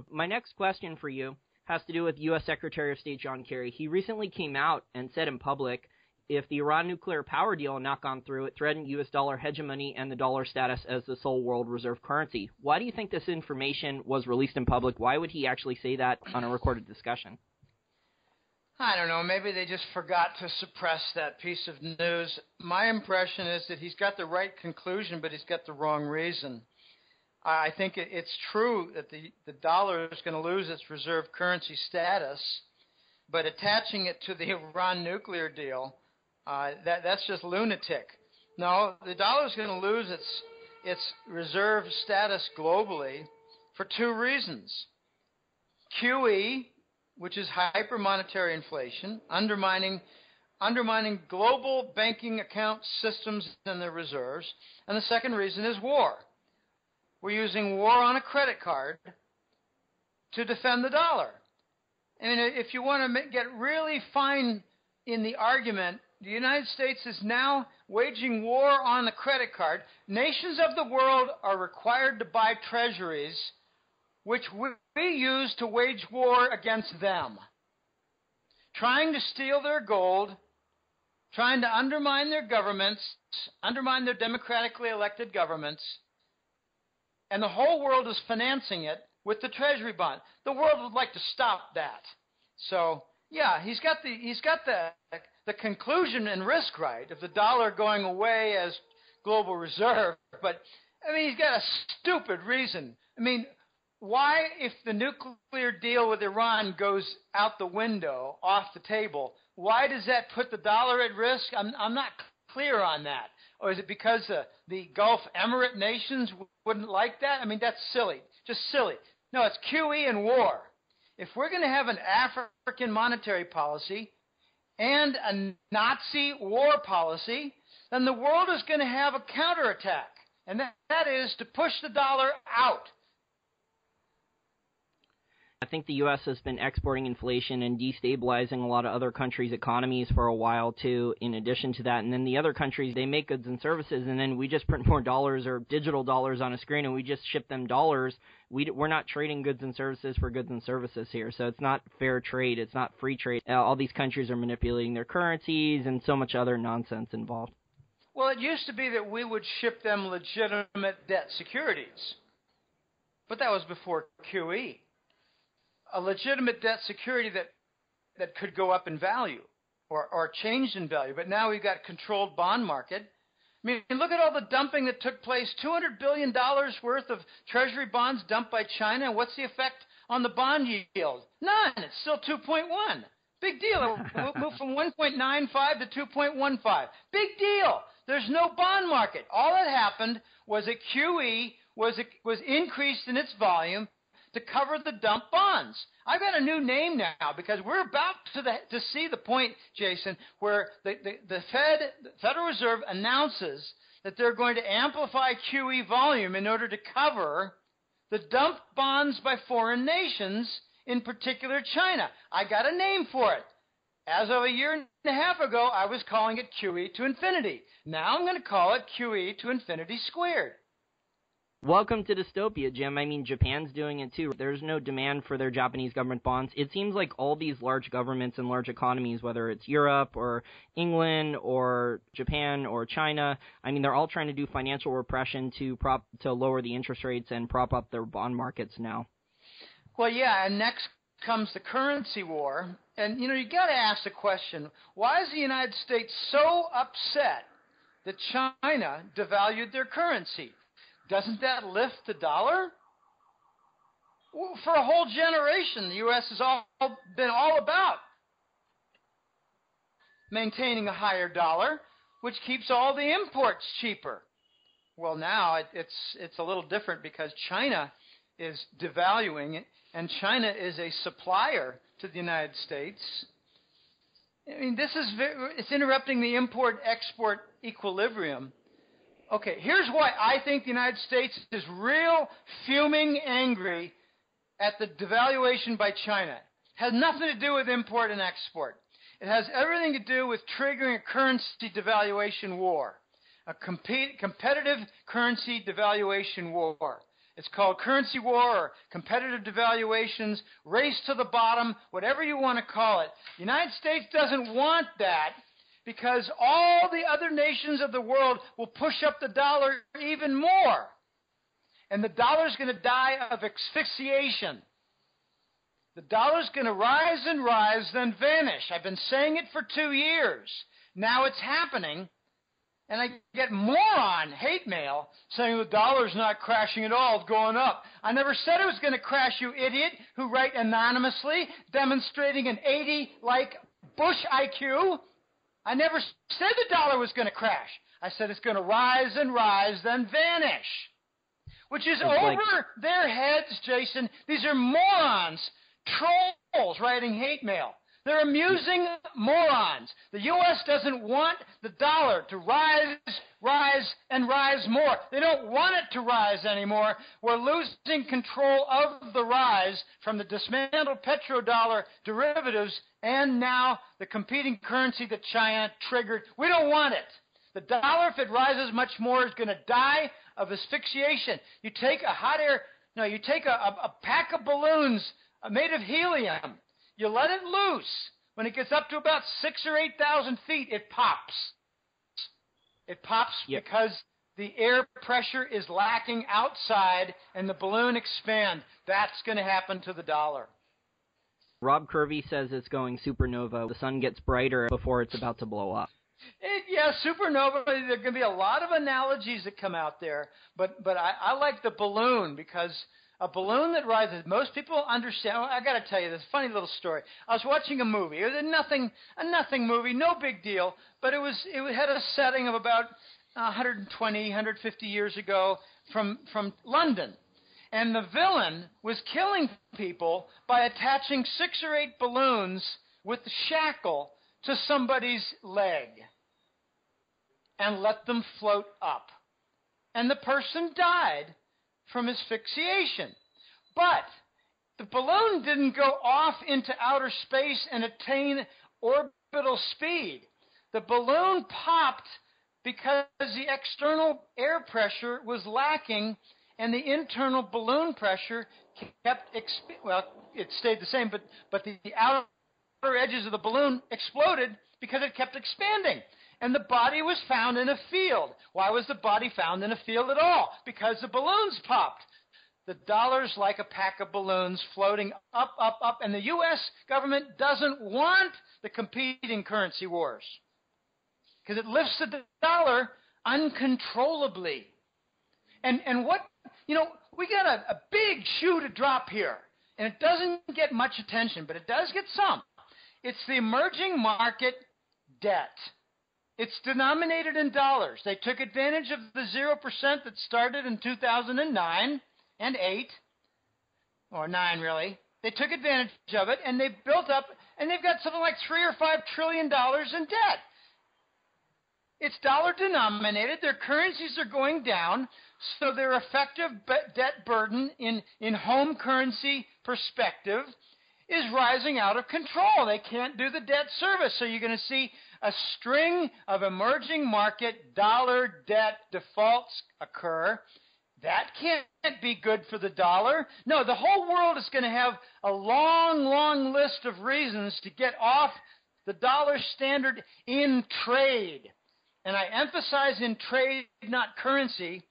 My next question for you has to do with U.S. Secretary of State John Kerry. He recently came out and said in public, if the Iran nuclear power deal had not gone through, it threatened U.S. dollar hegemony and the dollar status as the sole world reserve currency. Why do you think this information was released in public? Why would he actually say that on a recorded discussion? I don't know. Maybe they just forgot to suppress that piece of news. My impression is that he's got the right conclusion, but he's got the wrong reason. I think it's true that the dollar is going to lose its reserve currency status, but attaching it to the Iran nuclear deal, that's just lunatic. No, the dollar is going to lose its reserve status globally for two reasons. QE, which is hypermonetary inflation, undermining global banking account systems and their reserves, and the second reason is war. We're using war on a credit card to defend the dollar. I mean, if you want to get really fine in the argument, the United States is now waging war on the credit card. Nations of the world are required to buy treasuries, which we use to wage war against them, trying to steal their gold, trying to undermine their governments, undermine their democratically elected governments, and the whole world is financing it with the Treasury bond. The world would like to stop that. So, yeah, he's got the conclusion and risk right of the dollar going away as global reserve, but, I mean, he's got a stupid reason. I mean, why, if the nuclear deal with Iran goes out the window, off the table, why does that put the dollar at risk? I'm not clear on that. Or is it because the Gulf Emirate nations wouldn't like that? I mean, that's silly. Just silly. No, it's QE and war. If we're going to have an African monetary policy and a Nazi war policy, then the world is going to have a counterattack. And that is to push the dollar out. I think the U.S. has been exporting inflation and destabilizing a lot of other countries' economies for a while, too, in addition to that. And then the other countries, they make goods and services, and then we just print more dollars or digital dollars on a screen, and we just ship them dollars. We're not trading goods and services for goods and services here, so it's not fair trade. It's not free trade. All these countries are manipulating their currencies and so much other nonsense involved. Well, it used to be that we would ship them legitimate debt securities, but that was before QE. A legitimate debt security that could go up in value or change in value. But now we've got controlled bond market. I mean, look at all the dumping that took place. $200 billion worth of treasury bonds dumped by China. And what's the effect on the bond yield? None. It's still 2.1. Big deal. It moved from 1.95 to 2.15. Big deal. There's no bond market. All that happened was that QE was increased in its volume to cover the dump bonds. I've got a new name now because we're about to see the point, Jason, where the Federal Reserve announces that they're going to amplify QE volume in order to cover the dump bonds by foreign nations, in particular China. I got a name for it. As of a year and a half ago, I was calling it QE to infinity. Now I'm going to call it QE to infinity squared. Welcome to dystopia, Jim. I mean, Japan's doing it too. There's no demand for their Japanese government bonds. It seems like all these large governments and large economies, whether it's Europe or England or Japan or China, I mean, they're all trying to do financial repression to lower the interest rates and prop up their bond markets now. Well, yeah, and next comes the currency war. And, you got to ask the question, why is the United States so upset that China devalued their currency? Doesn't that lift the dollar? Well, for a whole generation, the U.S. has been all about maintaining a higher dollar, which keeps all the imports cheaper. Well, now it's a little different because China is devaluing it, and China is a supplier to the United States. I mean, it's interrupting the import-export equilibrium. Okay, here's why I think the United States is real fuming angry at the devaluation by China. It has nothing to do with import and export. It has everything to do with triggering a currency devaluation war, a competitive currency devaluation war. It's called currency war or competitive devaluations, race to the bottom, whatever you want to call it. The United States doesn't want that because all the other nations of the world will push up the dollar even more. And the dollar's going to die of asphyxiation. The dollar's going to rise and rise, then vanish. I've been saying it for 2 years. Now it's happening. And I get moron hate mail saying the dollar's not crashing at all, it's going up. I never said it was going to crash, you idiot, who write anonymously, demonstrating an 80 like Bush IQ. I never said the dollar was going to crash. I said it's going to rise and rise, then vanish. Which is over their heads, Jason. These are morons, trolls writing hate mail. They're amusing morons. The U.S. doesn't want the dollar to rise, and rise more. They don't want it to rise anymore. We're losing control of the rise from the dismantled petrodollar derivatives and now the competing currency that China triggered. We don't want it. The dollar, if it rises much more, is going to die of asphyxiation. You take you take a pack of balloons made of helium. You let it loose. When it gets up to about 6,000 or 8,000 feet, it pops. It pops because the air pressure is lacking outside and the balloon expands. That's going to happen to the dollar. Rob Kirby says it's going supernova. The sun gets brighter before it's about to blow up. Supernova, there are going to be a lot of analogies that come out there, but I like the balloon because a balloon that rises, most people understand. Well, I got to tell you this funny little story. I was watching a movie. It was a nothing movie, no big deal, but it had a setting of about 120, 150 years ago from London. And the villain was killing people by attaching 6 or 8 balloons with a shackle to somebody's leg and let them float up. And the person died from asphyxiation. But the balloon didn't go off into outer space and attain orbital speed. The balloon popped because the external air pressure was lacking and the internal balloon pressure kept, it stayed the same, but the outer edges of the balloon exploded because it kept expanding. And the body was found in a field. Why was the body found in a field at all? Because the balloons popped. The dollar's like a pack of balloons floating up, up, up, and the U.S. government doesn't want the competing currency wars because it lifts the dollar uncontrollably. And what, we got a big shoe to drop here, and it doesn't get much attention, but it does get some. It's the emerging market debt. It's denominated in dollars. They took advantage of the 0% that started in 2009 and 8, or 9 really. They took advantage of it, and they built up, and they've got something like $3 or $5 trillion in debt. It's dollar denominated. Their currencies are going down, so their effective debt burden in home currency perspective is rising out of control. They can't do the debt service, so you're going to see a string of emerging market dollar debt defaults occur. That can't be good for the dollar. No, the whole world is going to have a long, long list of reasons to get off the dollar standard in trade. And I emphasize in trade, not currency,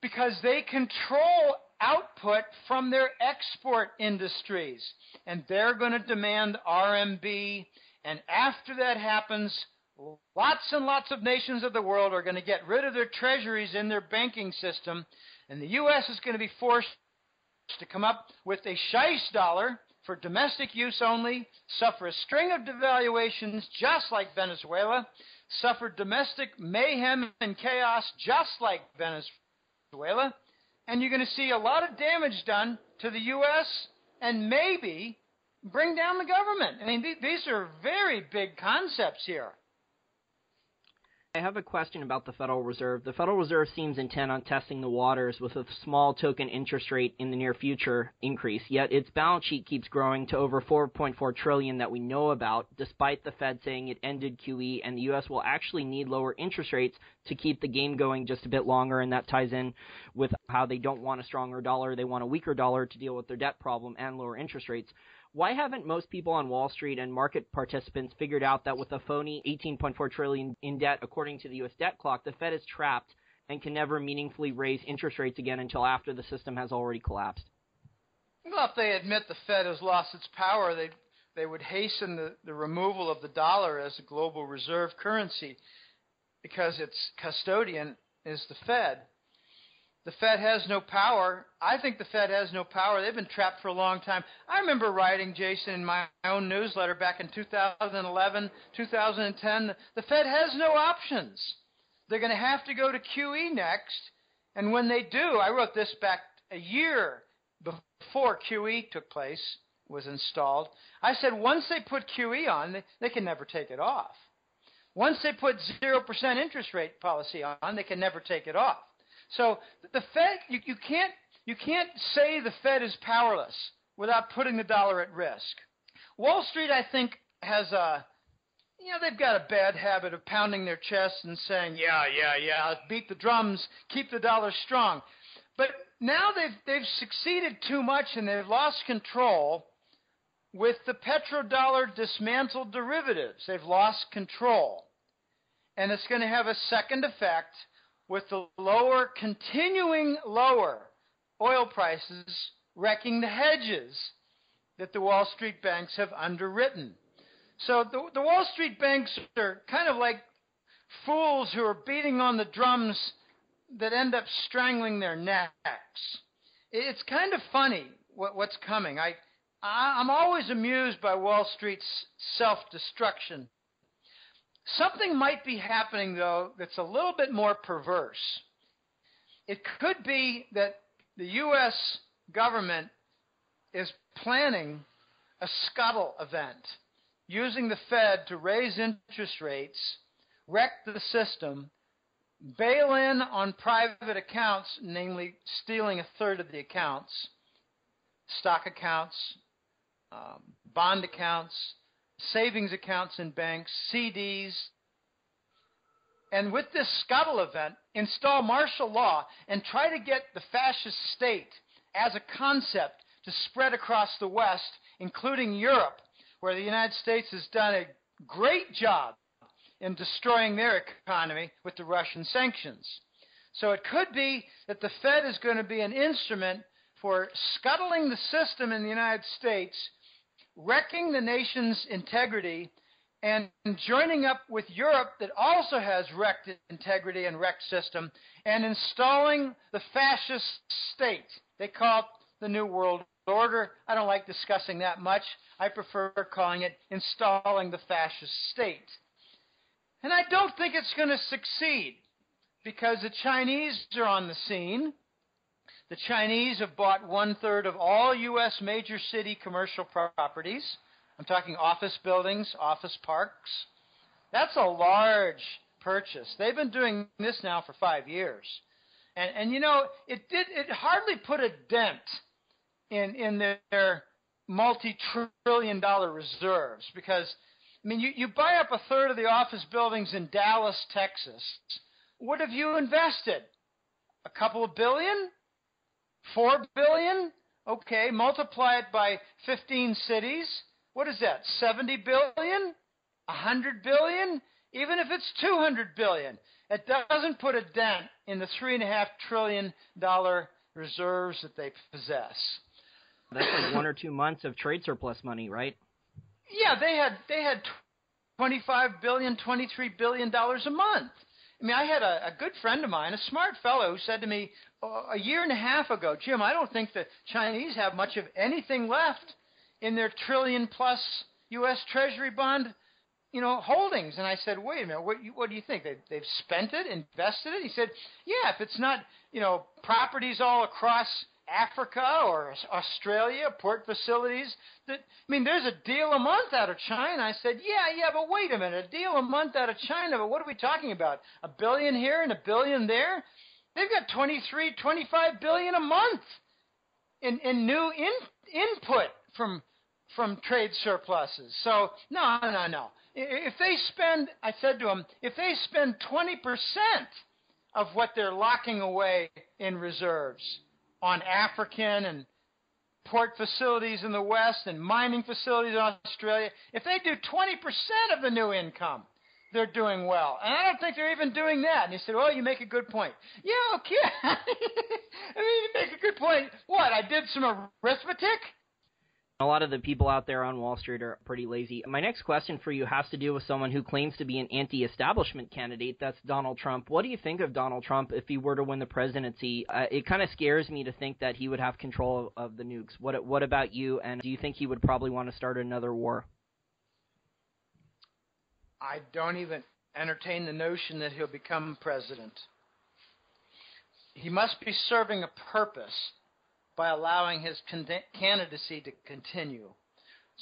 because they control output from their export industries. And they're going to demand RMB. And after that happens, lots and lots of nations of the world are going to get rid of their treasuries in their banking system. And the U.S. is going to be forced to come up with a Scheisse dollar for domestic use only, suffer a string of devaluations just like Venezuela, suffer domestic mayhem and chaos just like Venezuela, and you're going to see a lot of damage done to the U.S. and maybe bring down the government. I mean, these are very big concepts here. I have a question about the Federal Reserve. The Federal Reserve seems intent on testing the waters with a small token interest rate in the near future increase, yet its balance sheet keeps growing to over $4.4 trillion that we know about, despite the Fed saying it ended QE, and the U.S. will actually need lower interest rates to keep the game going just a bit longer, and that ties in with how they don't want a stronger dollar, they want a weaker dollar to deal with their debt problem and lower interest rates. Why haven't most people on Wall Street and market participants figured out that with a phony $18.4 trillion in debt, according to the U.S. debt clock, the Fed is trapped and can never meaningfully raise interest rates again until after the system has already collapsed? Well, if they admit the Fed has lost its power, they would hasten the removal of the dollar as a global reserve currency because its custodian is the Fed. The Fed has no power. I think the Fed has no power. They've been trapped for a long time. I remember writing, Jason, in my own newsletter back in 2011, 2010, the Fed has no options. They're going to have to go to QE next. And when they do, I wrote this back a year before QE took place, was installed. I said once they put QE on, they can never take it off. Once they put 0% interest rate policy on, they can never take it off. So the Fed, you can't say the Fed is powerless without putting the dollar at risk. Wall Street, I think, has they've got a bad habit of pounding their chests and saying, yeah, beat the drums, keep the dollar strong. But now they've succeeded too much and they've lost control with the petrodollar dismantled derivatives. They've lost control. And it's going to have a second effect with the continuing lower oil prices wrecking the hedges that the Wall Street banks have underwritten. So the Wall Street banks are kind of like fools who are beating on the drums that end up strangling their necks. It's kind of funny what's coming. I'm always amused by Wall Street's self-destruction. Something might be happening, though, that's a little bit more perverse. It could be that the U.S. government is planning a scuttle event, using the Fed to raise interest rates, wreck the system, bail in on private accounts, namely stealing a third of the accounts, stock accounts, bond accounts, savings accounts in banks, CDs, and with this scuttle event, install martial law and try to get the fascist state as a concept to spread across the West, including Europe, where the United States has done a great job in destroying their economy with the Russian sanctions. So it could be that the Fed is going to be an instrument for scuttling the system in the United States, wrecking the nation's integrity, and joining up with Europe that also has wrecked integrity and wrecked system, and installing the fascist state. They call it the New World Order. I don't like discussing that much. I prefer calling it installing the fascist state. And I don't think it's going to succeed because the Chinese are on the scene. The Chinese have bought 1/3 of all U.S. major city commercial properties. I'm talking office buildings, office parks. That's a large purchase. They've been doing this now for 5 years. And you know, it hardly put a dent in their multi-trillion-dollar reserves because, I mean, you buy up 1/3 of the office buildings in Dallas, Texas. What have you invested? A couple of billion? $4 billion? Okay, multiply it by 15 cities. What is that, 70 billion? 100 billion? Even if it's 200 billion, it doesn't put a dent in the $3.5 trillion reserves that they possess. That's like 1 or 2 months of trade surplus money, right? Yeah, they had $25 billion, $23 billion a month. I mean, I had a good friend of mine, a smart fellow, who said to me a year and a half ago, Jim, I don't think the Chinese have much of anything left in their trillion-plus U.S. Treasury bond, holdings. And I said, wait a minute, what do you think? They've spent it, invested it? He said, yeah, if it's not, properties all across Africa or Australia, port facilities. There's a deal a month out of China. I said, yeah, but wait a minute, a deal a month out of China, but what are we talking about? $1 billion here and $1 billion there? They've got 23, 25 billion a month in new input from trade surpluses. So no. If they spend, I said to them, if they spend 20% of what they're locking away in reserves on African and port facilities in the West and mining facilities in Australia, if they do 20% of the new income, they're doing well. And I don't think they're even doing that. And he said, well, you make a good point. Yeah, okay. You make a good point. What, I did some arithmetic? A lot of the people out there on Wall Street are pretty lazy. My next question for you has to do with someone who claims to be an anti-establishment candidate. That's Donald Trump. What do you think of Donald Trump if he were to win the presidency? It kind of scares me to think that he would have control of the nukes. What about you? And do you think he would probably want to start another war? I don't even entertain the notion that he'll become president. He must be serving a purpose by allowing his candidacy to continue.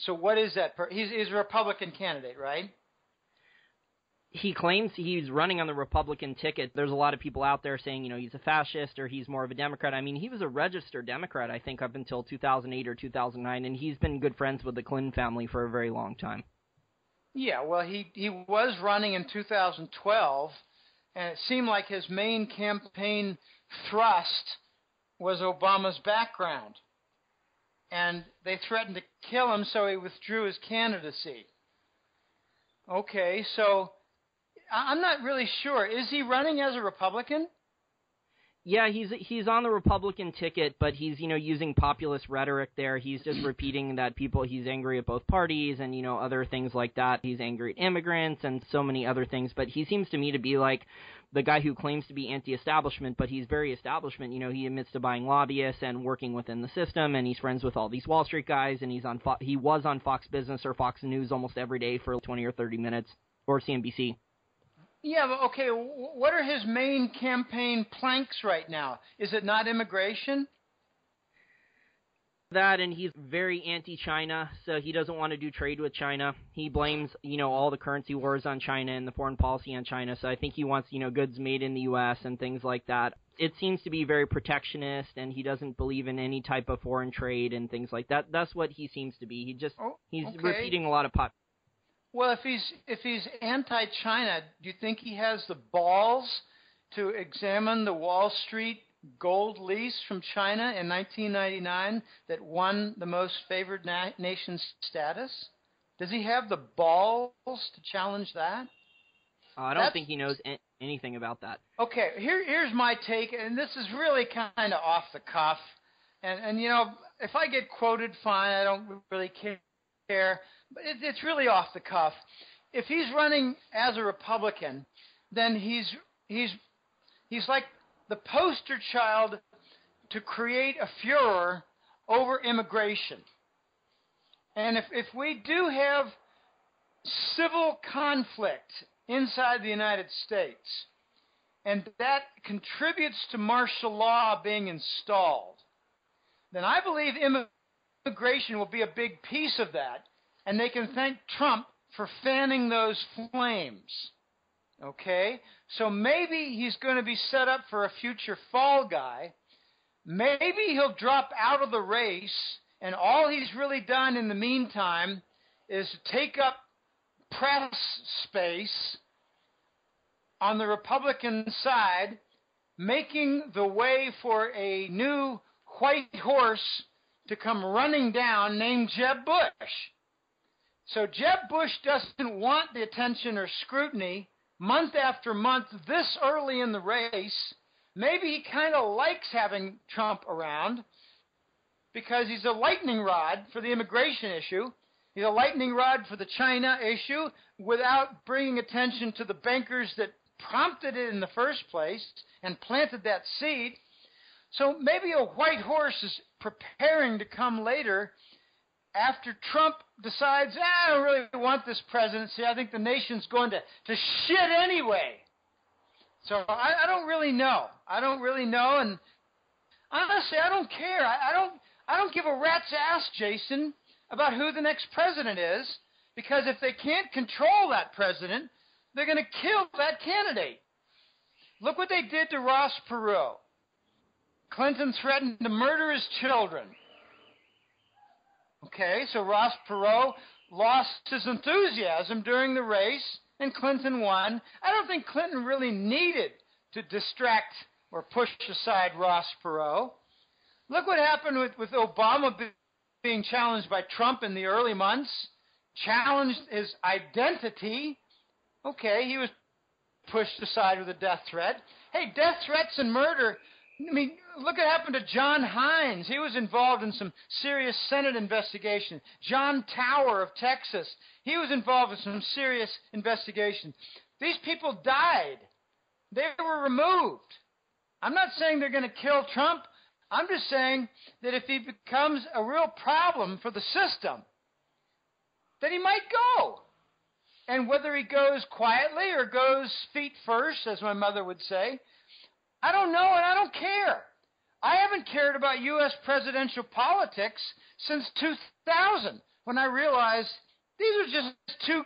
So what is that? He's a Republican candidate, right? He claims he's running on the Republican ticket. There's a lot of people out there saying, he's a fascist or he's more of a Democrat. He was a registered Democrat, I think, up until 2008 or 2009, and he's been good friends with the Clinton family for a very long time. Yeah, well, he was running in 2012, and it seemed like his main campaign thrust was Obama's background. And they threatened to kill him, so he withdrew his candidacy. Okay, so I'm not really sure. Is he running as a Republican? Yeah, he's on the Republican ticket, but he's, using populist rhetoric there. He's just repeating that he's angry at both parties and, other things like that. He's angry at immigrants and so many other things. But he seems to me to be like the guy who claims to be anti-establishment, but he's very establishment. He admits to buying lobbyists and working within the system, and he's friends with all these Wall Street guys, and he was on Fox Business or Fox News almost every day for 20 or 30 minutes, or CNBC. Yeah, but okay, what are his main campaign planks right now? Is it not immigration? That, and he's very anti-China, so he doesn't want to do trade with China. He blames, all the currency wars on China and the foreign policy on China, so I think he wants, goods made in the U.S. and things like that. It seems to be very protectionist, and he doesn't believe in any type of foreign trade and things like that. That's what he seems to be. He's repeating a lot of Well, if he's anti-China, do you think he has the balls to examine the Wall Street gold lease from China in 1999 that won the most favored nation status? Does he have the balls to challenge that? I don't think he knows anything about that. Okay, here's my take, and this is really kind of off the cuff. And if I get quoted, fine, I don't really care. But it's really off the cuff. If he's running as a Republican, then he's like the poster child to create a furor over immigration. And if we do have civil conflict inside the United States, and that contributes to martial law being installed, then I believe immigration will be a big piece of that. And they can thank Trump for fanning those flames. Okay? So maybe he's going to be set up for a future fall guy. Maybe he'll drop out of the race, and all he's really done in the meantime is take up press space on the Republican side, making the way for a new white horse to come running down named Jeb Bush. So Jeb Bush doesn't want the attention or scrutiny month after month this early in the race. Maybe he kind of likes having Trump around because he's a lightning rod for the immigration issue. He's a lightning rod for the China issue without bringing attention to the bankers that prompted it in the first place and planted that seed. So maybe a white horse is preparing to come later after Trump decides, I don't really want this presidency. I think the nation's going to shit anyway. So I don't really know. And Honestly, I don't care. I don't give a rat's ass, Jason, about who the next president is, because if they can't control that president, they're going to kill that candidate. Look what they did to Ross Perot. Clinton threatened to murder his children. Okay, so Ross Perot lost his enthusiasm during the race, and Clinton won. I don't think Clinton really needed to distract or push aside Ross Perot. Look what happened with Obama being challenged by Trump in the early months, challenged his identity. Okay, he was pushed aside with a death threat. Hey, death threats and murder, I mean, look what happened to John Hines. He was involved in some serious Senate investigation. John Tower of Texas, he was involved in some serious investigation. These people died. They were removed. I'm not saying they're going to kill Trump. I'm just saying that if he becomes a real problem for the system, that he might go. And whether he goes quietly or goes feet first, as my mother would say, I don't know, and I don't care. I haven't cared about U.S. presidential politics since 2000, when I realized these are just two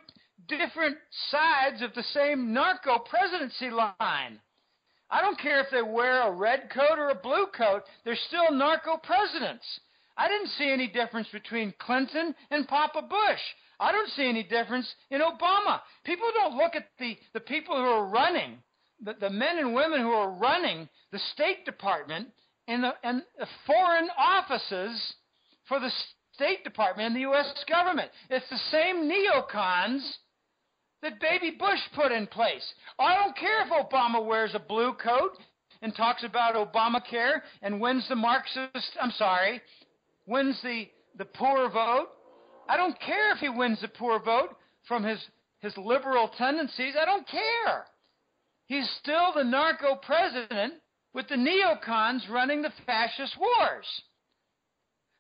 different sides of the same narco presidency line. I don't care if they wear a red coat or a blue coat, they're still narco presidents. I didn't see any difference between Clinton and Papa Bush. I don't see any difference in Obama. People don't look at the people who are running, the men and women who are running the State Department and the foreign offices for the State Department and the U.S. government. It's the same neocons that Baby Bush put in place. I don't care if Obama wears a blue coat and talks about Obamacare and wins the poor vote. I don't care if he wins the poor vote from his liberal tendencies. I don't care. He's still the narco president with the neocons running the fascist wars.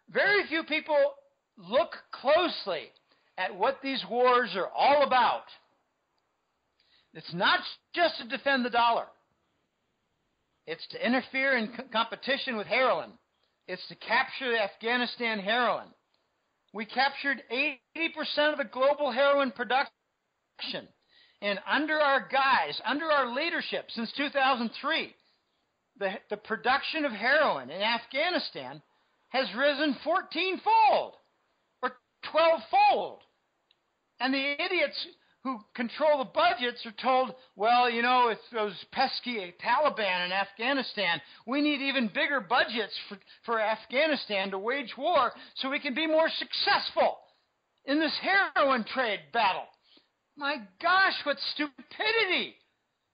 Very few people look closely at what these wars are all about. It's not just to defend the dollar. It's to interfere in competition with heroin. It's to capture Afghanistan heroin. We captured 80% of the global heroin production. And under our guise, under our leadership since 2003, the production of heroin in Afghanistan has risen 14-fold or 12-fold. And the idiots who control the budgets are told, well, you know, it's those pesky Taliban in Afghanistan. We need even bigger budgets for Afghanistan to wage war so we can be more successful in this heroin trade battle. My gosh, what stupidity!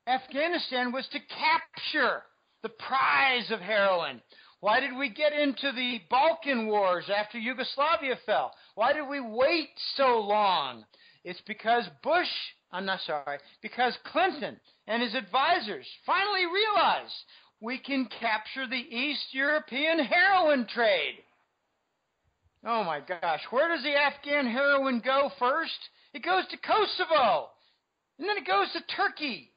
Afghanistan was to capture the prize of heroin. Why did we get into the Balkan Wars after Yugoslavia fell? Why did we wait so long? It's because because Clinton and his advisors finally realized we can capture the East European heroin trade. Oh my gosh, where does the Afghan heroin go first? It goes to Kosovo, and then it goes to Turkey.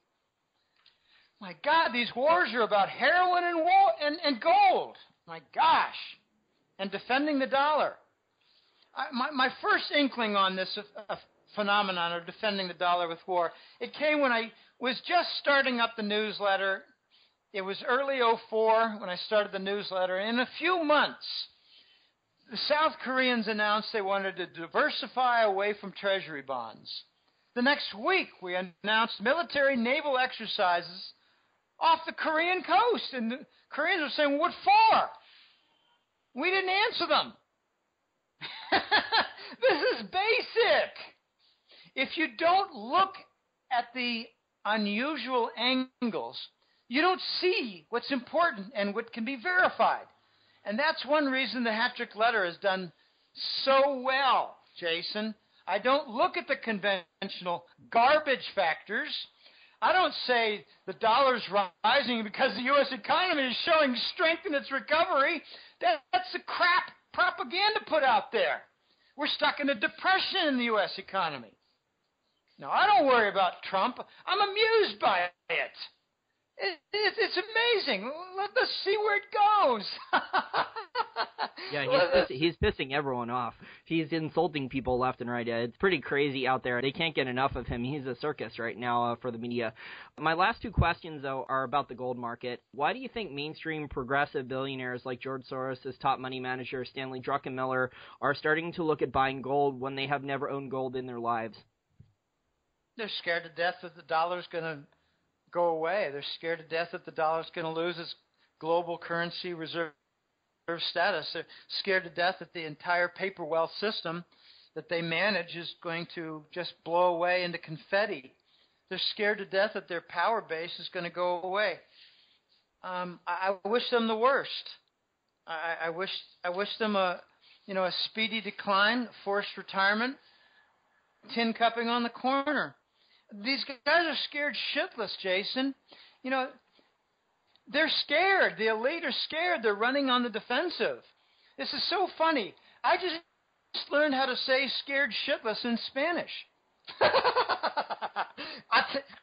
My God, these wars are about heroin and gold. My gosh, and defending the dollar. My first inkling on this phenomenon of defending the dollar with war, it came when I was just starting up the newsletter. It was early 2004 when I started the newsletter. In a few months, the South Koreans announced they wanted to diversify away from treasury bonds. The next week, we announced military naval exercises off the Korean coast. And the Koreans were saying, what for? We didn't answer them. This is basic. If you don't look at the unusual angles, you don't see what's important and what can be verified. And that's one reason the Hat-Trick Letter has done so well, Jason. I don't look at the conventional garbage factors. I don't say the dollar's rising because the U.S. economy is showing strength in its recovery. That's the crap propaganda put out there. We're stuck in a depression in the U.S. economy. Now, I don't worry about Trump. I'm amused by it. It's amazing. Let's see where it goes. Yeah, he's pissing everyone off. He's insulting people left and right. It's pretty crazy out there. They can't get enough of him. He's a circus right now for the media. My last two questions, though, are about the gold market. Why do you think mainstream progressive billionaires like George Soros' top money manager, Stanley Druckenmiller, are starting to look at buying gold when they have never owned gold in their lives? They're scared to death that the dollar's going to go away. They're scared to death that the dollar's going to lose its global currency reserve status. They're scared to death that the entire paper wealth system that they manage is going to just blow away into confetti. They're scared to death that their power base is going to go away. I wish them the worst. I wish them a speedy decline, forced retirement, tin cupping on the corner. These guys are scared shitless, Jason. They're scared. The elite are scared. They're running on the defensive. This is so funny. I just learned how to say scared shitless in Spanish.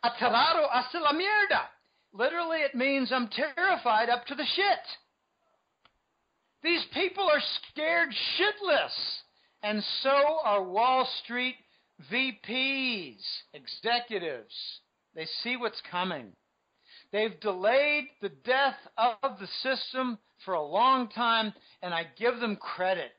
Aterrado hasta la mierda. Literally, it means I'm terrified up to the shit. These people are scared shitless. And so are Wall Street VPs, executives. They see what's coming. They've delayed the death of the system for a long time, and I give them credit.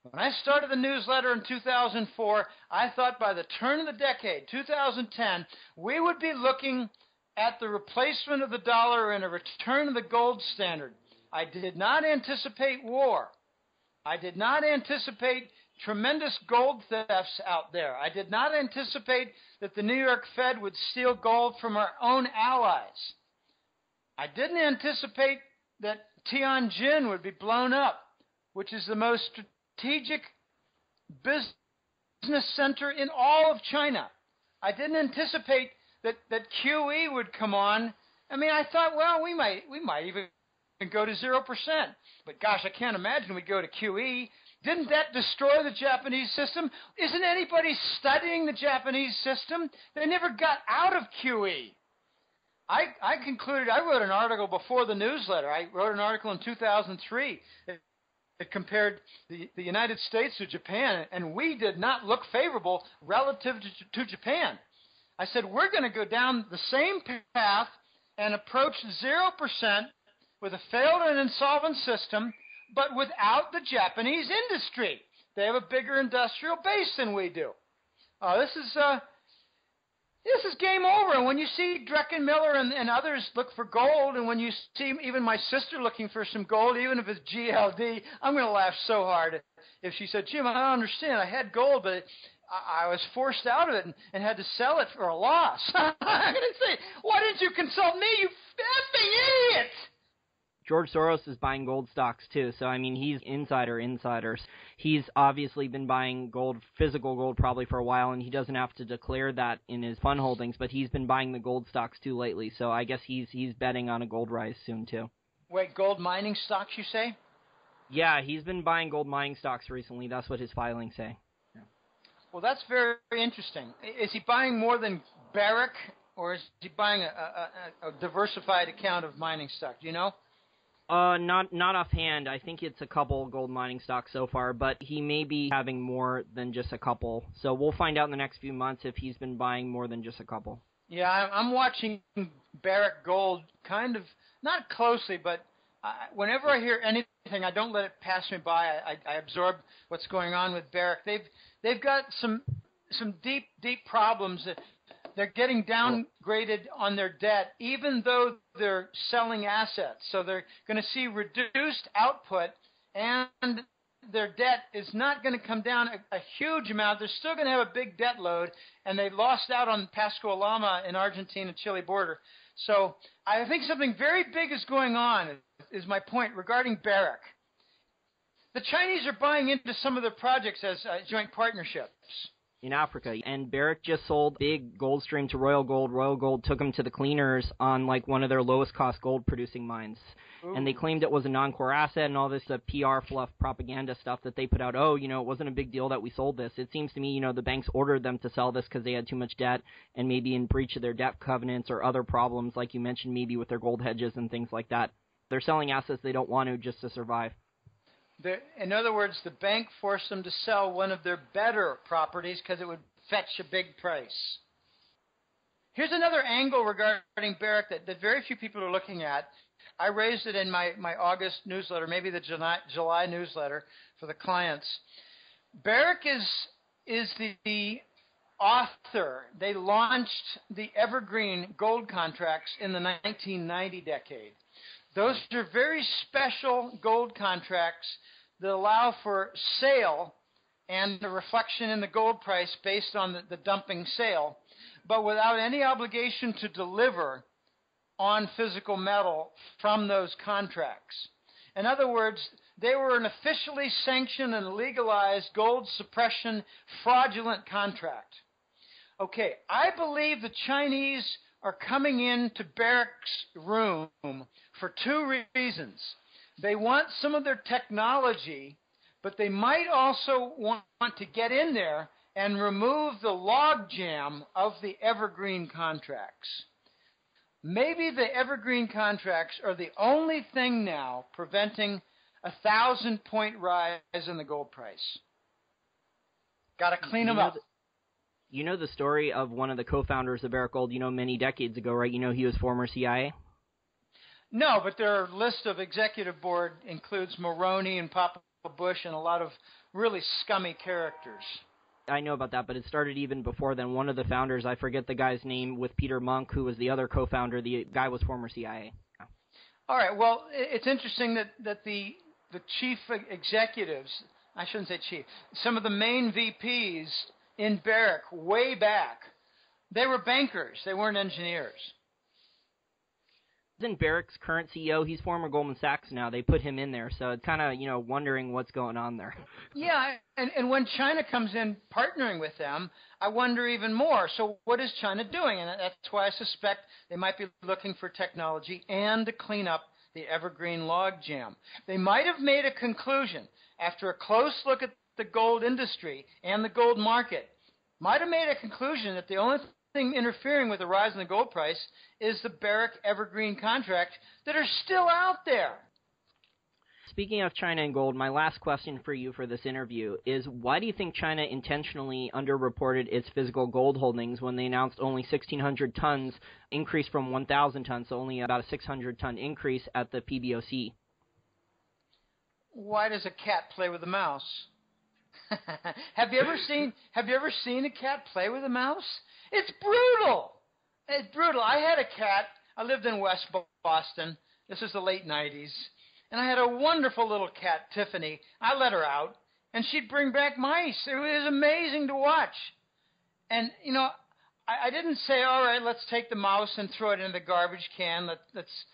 When I started the newsletter in 2004, I thought by the turn of the decade, 2010, we would be looking at the replacement of the dollar and a return of the gold standard. I did not anticipate war. I did not anticipate tremendous gold thefts out there. I did not anticipate that the New York Fed would steal gold from our own allies. I didn't anticipate that Tianjin would be blown up, which is the most strategic business center in all of China. I didn't anticipate that QE would come on. I mean, I thought, well, we might even go to 0%. But gosh, I can't imagine we'd go to QE. Didn't that destroy the Japanese system? Isn't anybody studying the Japanese system? They never got out of QE. I concluded, I wrote an article before the newsletter. I wrote an article in 2003 that compared the United States to Japan, and we did not look favorable relative to Japan. I said, we're going to go down the same path and approach 0% with a failed and insolvent system, but without the Japanese industry. They have a bigger industrial base than we do. This is game over. And when you see Druckenmiller and others look for gold, and when you see even my sister looking for some gold, even if it's GLD, I'm going to laugh so hard if she said, Jim, I don't understand. I had gold, but I was forced out of it and had to sell it for a loss. I'm going to say, why didn't you consult me, you effing idiot? George Soros is buying gold stocks too, so I mean he's insiders. He's obviously been buying gold, physical gold, probably for a while, and he doesn't have to declare that in his fund holdings. But he's been buying the gold stocks too lately, so I guess he's betting on a gold rise soon too. Wait, gold mining stocks, you say? Yeah, he's been buying gold mining stocks recently. That's what his filings say. Yeah. Well, that's very interesting. Is he buying more than BRIC, or is he buying a diversified account of mining stock? Do you know? Not offhand. I think it's a couple gold mining stocks so far, but he may be having more than just a couple. So we'll find out in the next few months if he's been buying more than just a couple. Yeah, I'm watching BRIC Gold kind of, not closely, but whenever I hear anything, I don't let it pass me by. I absorb what's going on with BRIC. They've got some deep problems. They're getting downgraded on their debt, even though they're selling assets. So they're going to see reduced output, and their debt is not going to come down a huge amount. They're still going to have a big debt load, and they lost out on Pasco Lama in Argentina-Chile border. So I think something very big is going on, is my point regarding BRIC. The Chinese are buying into some of their projects as joint partnerships. in Africa, and Barrick just sold big gold stream to Royal Gold. Royal Gold took them to the cleaners on like one of their lowest cost gold producing mines. Ooh. And they claimed it was a non-core asset and all this PR fluff propaganda stuff that they put out. Oh, it wasn't a big deal that we sold this. It seems to me, the banks ordered them to sell this because they had too much debt and maybe in breach of their debt covenants or other problems, like you mentioned, maybe with their gold hedges and things like that. They're selling assets they don't want to just to survive. In other words, the bank forced them to sell one of their better properties because it would fetch a big price. Here's another angle regarding Barrick that very few people are looking at. I raised it in my August newsletter, maybe the July newsletter for the clients. Barrick is the author. They launched the evergreen gold contracts in the 1990 decade. Those are very special gold contracts that allow for sale and the reflection in the gold price based on the dumping sale, but without any obligation to deliver on physical metal from those contracts. In other words, they were an officially sanctioned and legalized gold suppression fraudulent contract. Okay, I believe the Chinese are coming into Barrick's room for two reasons. They want some of their technology, but they might also want to get in there and remove the logjam of the evergreen contracts. Maybe the evergreen contracts are the only thing now preventing a 1,000-point rise in the gold price. Got to clean them up. You know the story of one of the co-founders of Barrick Gold, many decades ago, right? He was former CIA? No, but their list of executive board includes Moroney and Papa Bush and a lot of really scummy characters. I know about that, but it started even before then. One of the founders, I forget the guy's name, with Peter Monk, who was the other co-founder. The guy was former CIA. Yeah. All right. Well, it's interesting that the chief executives, I shouldn't say chief, some of the main VPs in Barrick way back, they were bankers. They weren't engineers. Isn't Barrick's current CEO, he's former Goldman Sachs now. They put him in there, so it's kind of, wondering what's going on there. Yeah, and when China comes in partnering with them, I wonder even more. So what is China doing? And that's why I suspect they might be looking for technology and to clean up the evergreen logjam. They might have made a conclusion after a close look at the gold industry and the gold market, might have made a conclusion that the only thing interfering with the rise in the gold price is the Barrick evergreen contract that are still out there. Speaking of China and gold, my last question for you for this interview is, why do you think China intentionally underreported its physical gold holdings when they announced only 1,600 tons, increase from 1,000 tons, so only about a 600-ton increase at the PBOC? Why does a cat play with a mouse? Have you ever seen a cat play with a mouse? It's brutal. It's brutal. I had a cat. I lived in West Boston. This was the late 90s. And I had a wonderful little cat, Tiffany. I let her out, and she'd bring back mice. It was amazing to watch. And, I didn't say, all right, let's take the mouse and throw it in the garbage can. Let's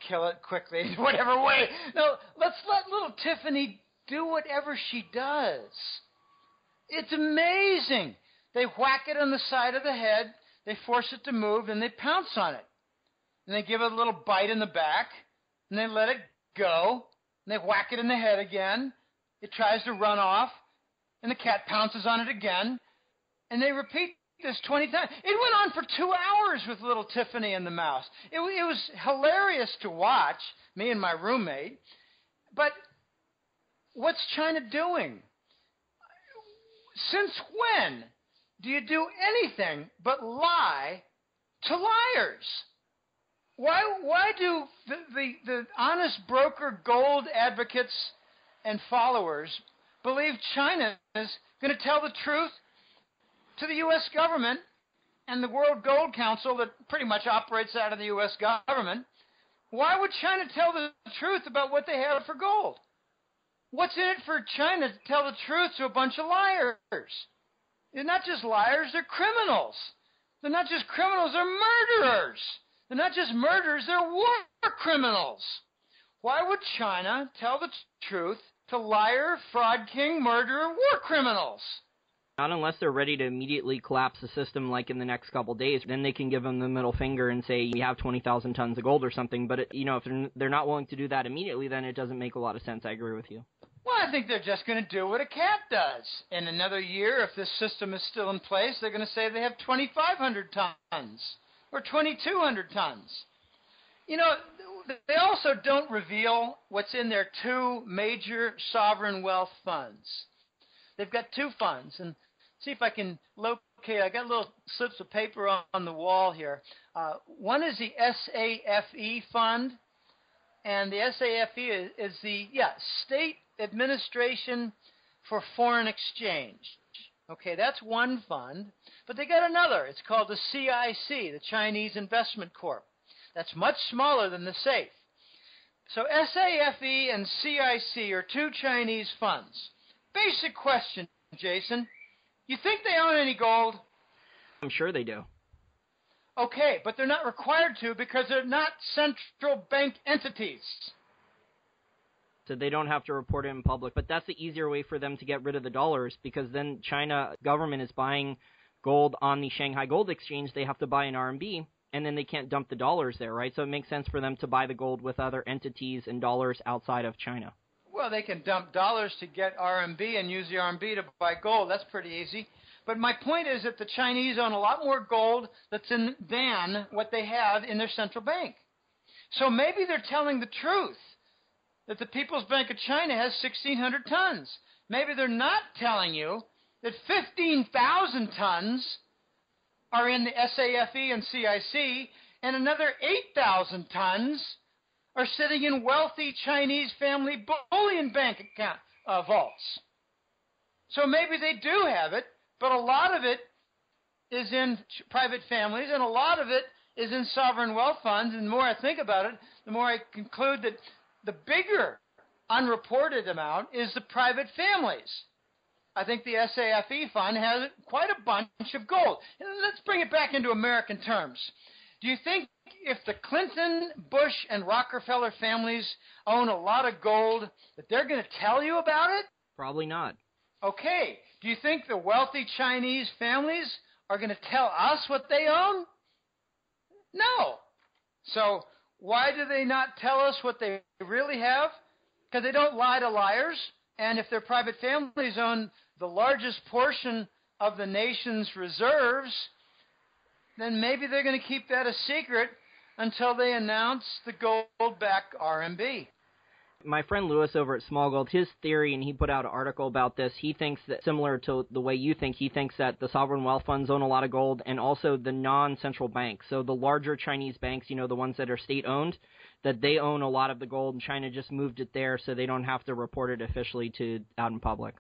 kill it quickly, whatever way. No, let's let little Tiffany do whatever she does. It's amazing. They whack it on the side of the head, they force it to move, and they pounce on it. And they give it a little bite in the back, and they let it go, and they whack it in the head again. It tries to run off, and the cat pounces on it again, and they repeat this 20 times. It went on for 2 hours with little Tiffany and the mouse. It was hilarious to watch, me and my roommate. But what's China doing? Since when do you do anything but lie to liars? Why do the honest broker gold advocates and followers believe China is going to tell the truth to the U.S. government and the World Gold Council that pretty much operates out of the U.S. government? Why would China tell the truth about what they have for gold? What's in it for China to tell the truth to a bunch of liars? They're not just liars, they're criminals. They're not just criminals, they're murderers. They're not just murderers, they're war criminals. Why would China tell the truth to liar, fraud king, murderer, war criminals? Not unless they're ready to immediately collapse the system like in the next couple of days. Then they can give them the middle finger and say, we have 20,000 tons of gold or something. But, if they're not willing to do that immediately, then it doesn't make a lot of sense. I agree with you. Well, I think they're just going to do what a cat does. In another year, if this system is still in place, they're going to say they have 2,500 tons or 2,200 tons. They also don't reveal what's in their two major sovereign wealth funds. They've got two funds, and see if I can locate. I got little slips of paper on the wall here. One is the SAFE fund, and the SAFE is the State Administration for Foreign Exchange. Okay, that's one fund, but they got another. It's called the CIC, the Chinese Investment Corp. That's much smaller than the SAFE. So SAFE and CIC are two Chinese funds. Basic question, Jason. You think they own any gold? I'm sure they do. Okay, but they're not required to because they're not central bank entities. So they don't have to report it in public. But that's the easier way for them to get rid of the dollars, because then China government is buying gold on the Shanghai Gold Exchange. They have to buy in RMB, and then they can't dump the dollars there, right? So it makes sense for them to buy the gold with other entities and dollars outside of China. Well, they can dump dollars to get RMB and use the RMB to buy gold. That's pretty easy. But my point is that the Chinese own a lot more gold than what they have in their central bank. So maybe they're telling the truth that the People's Bank of China has 1,600 tons. Maybe they're not telling you that 15,000 tons are in the SAFE and CIC, and another 8,000 tons are sitting in wealthy Chinese family bullion bank account vaults. So maybe they do have it, but a lot of it is in private families, and a lot of it is in sovereign wealth funds. And the more I think about it, the more I conclude that the bigger unreported amount is the private families. I think the SAFE fund has quite a bunch of gold. And let's bring it back into American terms. Do you think if the Clinton, Bush, and Rockefeller families own a lot of gold, that they're going to tell you about it? Probably not. Okay. Do you think the wealthy Chinese families are going to tell us what they own? No. So why do they not tell us what they really have? Because they don't lie to liars. And if their private families own the largest portion of the nation's reserves, then maybe they're going to keep that a secret until they announce the gold-backed RMB. My friend Lewis over at Small Gold, his theory, and he put out an article about this, he thinks that, similar to the way you think, he thinks that the sovereign wealth funds own a lot of gold, and also the non-central banks. So the larger Chinese banks, the ones that are state-owned, that they own a lot of the gold, and China just moved it there so they don't have to report it officially out in public.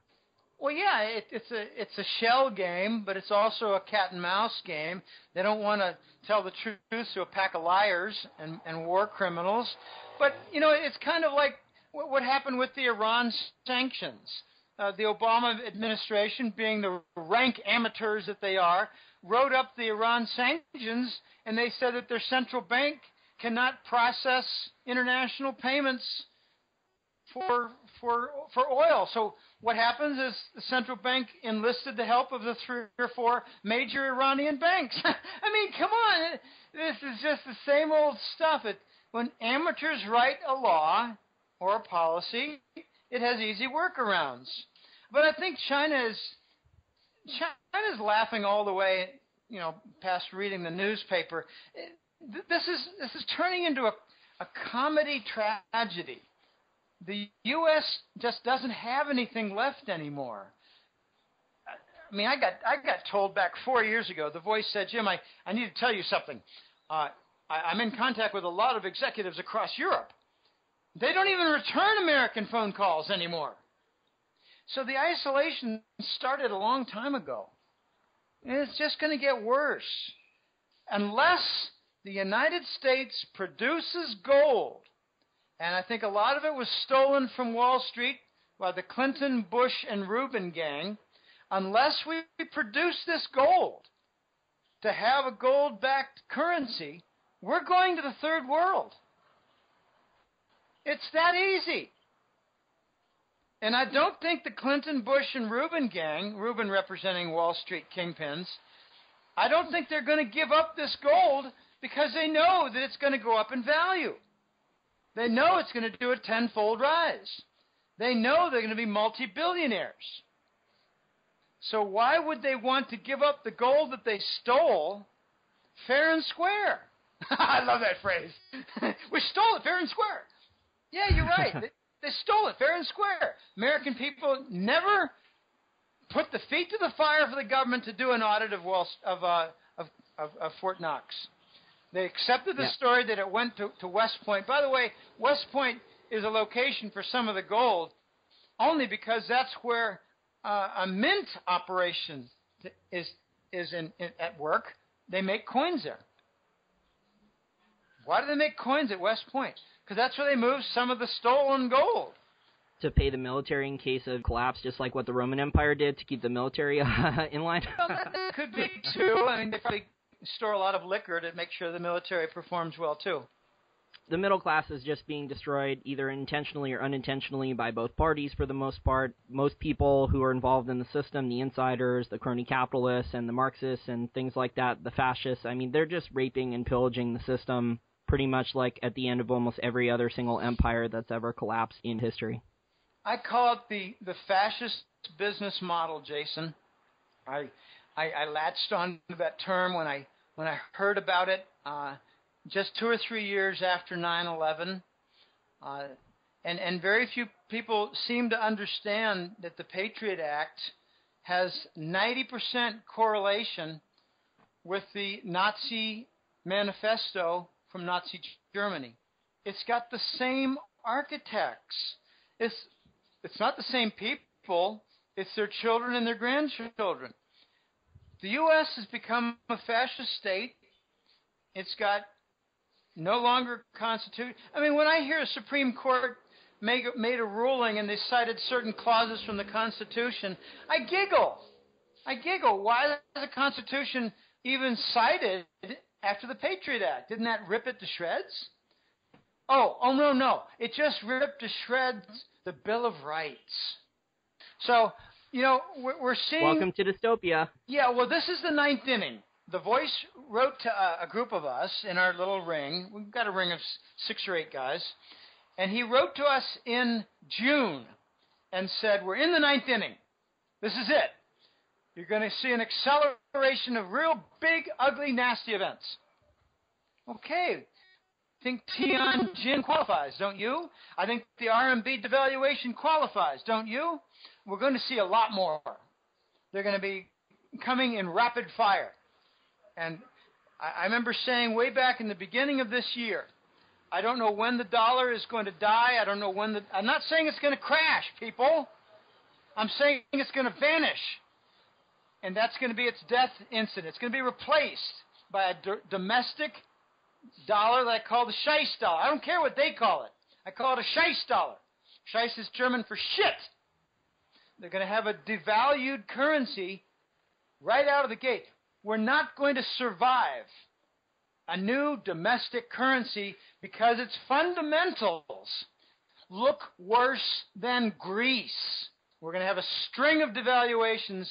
Well, yeah, it's a shell game, but it's also a cat and mouse game. They don't want to tell the truth to a pack of liars and war criminals. But, it's kind of like what happened with the Iran sanctions. The Obama administration, being the rank amateurs that they are, wrote up the Iran sanctions, and they said that their central bank cannot process international payments for oil. So what happens is the central bank enlisted the help of the 3 or 4 major Iranian banks. I mean, come on. This is just the same old stuff. When amateurs write a law or a policy, it has easy workarounds. But I think China's laughing all the way, past reading the newspaper. This is turning into a comedy tragedy. The U.S. just doesn't have anything left anymore. I mean, I got told back 4 years ago, the voice said, Jim, I need to tell you something. I'm in contact with a lot of executives across Europe. They don't even return American phone calls anymore. So the isolation started a long time ago. And it's just going to get worse. Unless the United States produces gold, and I think a lot of it was stolen from Wall Street by the Clinton, Bush, and Rubin gang, unless we produce this gold to have a gold-backed currency, we're going to the third world. It's that easy. And I don't think the Clinton, Bush, and Rubin gang, Rubin representing Wall Street kingpins, I don't think they're going to give up this gold because they know that it's going to go up in value. They know it's going to do a tenfold rise. They know they're going to be multi-billionaires. So why would they want to give up the gold that they stole fair and square? I love that phrase. We stole it fair and square. Yeah, you're right. They stole it fair and square. American people never put the feet to the fire for the government to do an audit of Fort Knox. They accepted the story that it went to West Point. By the way, West Point is a location for some of the gold only because that's where a mint operation is at work. They make coins there. Why do they make coins at West Point? Because that's where they move some of the stolen gold. To pay the military in case of collapse, just like what the Roman Empire did to keep the military in line? Well, that could be, too. I mean, they probably store a lot of liquor to make sure the military performs well, too. The middle class is just being destroyed either intentionally or unintentionally by both parties for the most part. Most people who are involved in the system, the insiders, the crony capitalists, and the Marxists and things like that, the fascists, I mean, they're just raping and pillaging the system pretty much like at the end of almost every other single empire that's ever collapsed in history. I call it the fascist business model, Jason. I latched on to that term when I heard about it just 2 or 3 years after 9/11, and very few people seem to understand that the Patriot Act has 90% correlation with the Nazi manifesto from Nazi Germany. It's got the same architects. It's not the same people. It's their children and their grandchildren. The U.S. has become a fascist state. It's got no longer constitution. I mean, when I hear a Supreme Court made a ruling and they cited certain clauses from the Constitution, I giggle. Why is the Constitution even cited after the Patriot Act? Didn't that rip it to shreds? Oh, no. It just ripped to shreds the Bill of Rights. So, we're seeing... Welcome to dystopia. Yeah, well, this is the 9th inning. The Voice wrote to a group of us in our little ring. We've got a ring of 6 or 8 guys. And he wrote to us in June and said, we're in the 9th inning. This is it. You're going to see an acceleration of real big, ugly, nasty events. Okay. I think Tianjin qualifies, don't you? I think the RMB devaluation qualifies, don't you? We're going to see a lot more. They're going to be coming in rapid fire. And I remember saying way back in the beginning of this year, I don't know when the dollar is going to die. I don't know when I'm not saying it's going to crash, people. I'm saying it's going to vanish. And that's going to be its death incident. It's going to be replaced by a domestic dollar that I call the Scheiss dollar. I don't care what they call it. I call it a Scheiss dollar. Scheiss is German for shit. They're going to have a devalued currency right out of the gate. We're not going to survive a new domestic currency because its fundamentals look worse than Greece. We're going to have a string of devaluations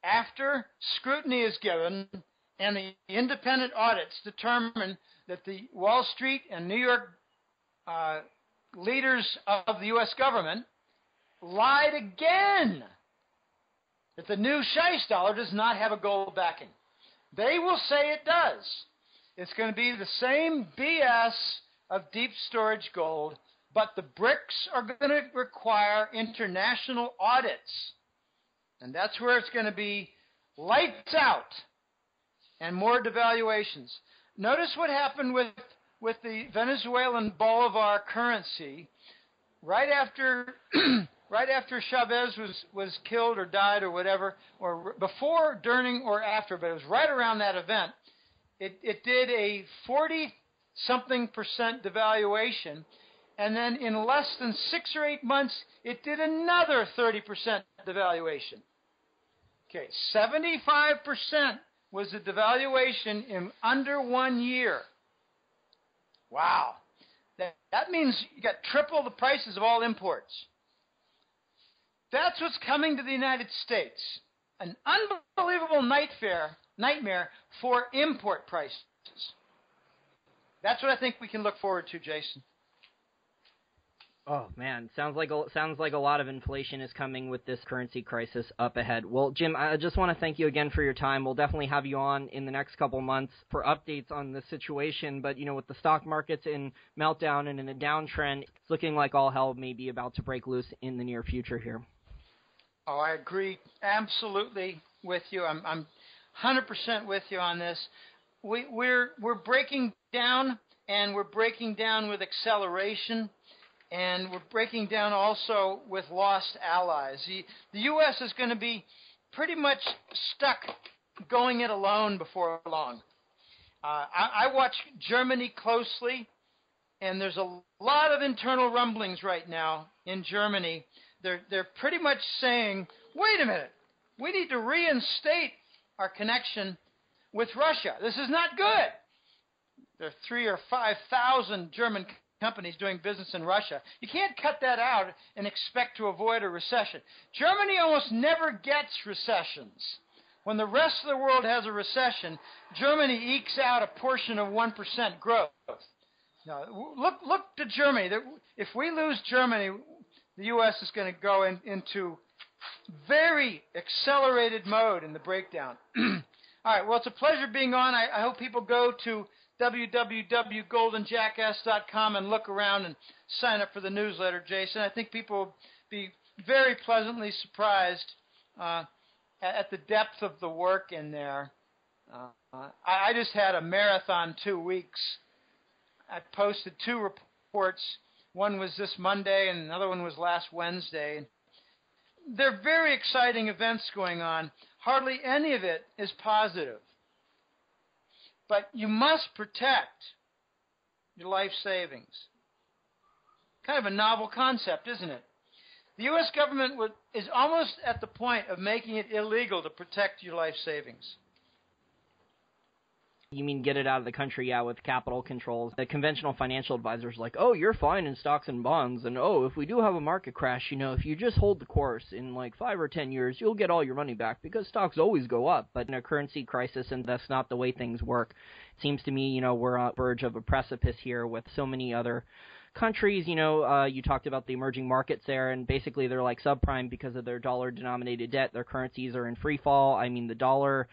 after scrutiny is given and the independent audits determine that the Wall Street and New York leaders of the U.S. government lied again. That the new Scheiss dollar does not have a gold backing. They will say it does. It's going to be the same BS of deep storage gold, but the BRICs are going to require international audits. And that's where it's going to be lights out and more devaluations. Notice what happened with the Venezuelan bolivar currency right after Chavez was killed or died or whatever, or before, during, or after, but it was right around that event. It did a 40-something% devaluation, and then in less than 6 or 8 months, it did another 30% devaluation. Okay, 75% was the devaluation in under 1 year. Wow. That means you got triple the prices of all imports. That's what's coming to the United States. An unbelievable nightmare for import prices. That's what I think we can look forward to, Jason. Oh man, sounds like a lot of inflation is coming with this currency crisis up ahead. Well, Jim, I just want to thank you again for your time. We'll definitely have you on in the next couple months for updates on the situation. But with the stock markets in meltdown and in a downtrend, it's looking like all hell may be about to break loose in the near future here. Oh, I agree absolutely with you. I'm 100% with you on this. We're breaking down, and we're breaking down with acceleration. And we're breaking down also with lost allies. The U.S. is going to be pretty much stuck going it alone before long. I watch Germany closely, and there's a lot of internal rumblings right now in Germany. They're pretty much saying, wait a minute, we need to reinstate our connection with Russia. This is not good. There are 3,000 or 5,000 German companies doing business in Russia. You can't cut that out and expect to avoid a recession. Germany almost never gets recessions. When the rest of the world has a recession, Germany ekes out a portion of 1% growth. Now, look to Germany. If we lose Germany, the U.S. is going to go into very accelerated mode in the breakdown. All right, well, it's a pleasure being on. I hope people go to www.goldenjackass.com and look around and sign up for the newsletter, Jason. I think people will be very pleasantly surprised at the depth of the work in there. I just had a marathon 2 weeks. I posted 2 reports. One was this Monday and another one was last Wednesday. There are very exciting events going on. Hardly any of it is positive. But you must protect your life savings. Kind of a novel concept, isn't it? The U.S. government is almost at the point of making it illegal to protect your life savings. You mean get it out of the country, yeah, with capital controls. The conventional financial advisors like, oh, you're fine in stocks and bonds, and oh, if we do have a market crash, if you just hold the course in like 5 or 10 years, you'll get all your money back because stocks always go up. But in a currency crisis, and that's not the way things work. It seems to me, we're on the verge of a precipice here with so many other countries. You talked about the emerging markets there, and basically they're like subprime because of their dollar-denominated debt. Their currencies are in free fall. I mean, the dollar,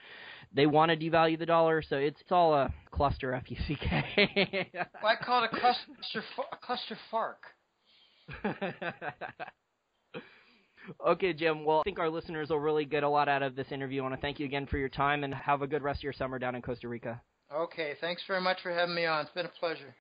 they want to devalue the dollar, so it's all a cluster, F-U-C-K. Well, I call it a cluster fark. Okay, Jim. Well, I think our listeners will really get a lot out of this interview. I want to thank you again for your time, and have a good rest of your summer down in Costa Rica. Okay, thanks very much for having me on. It's been a pleasure.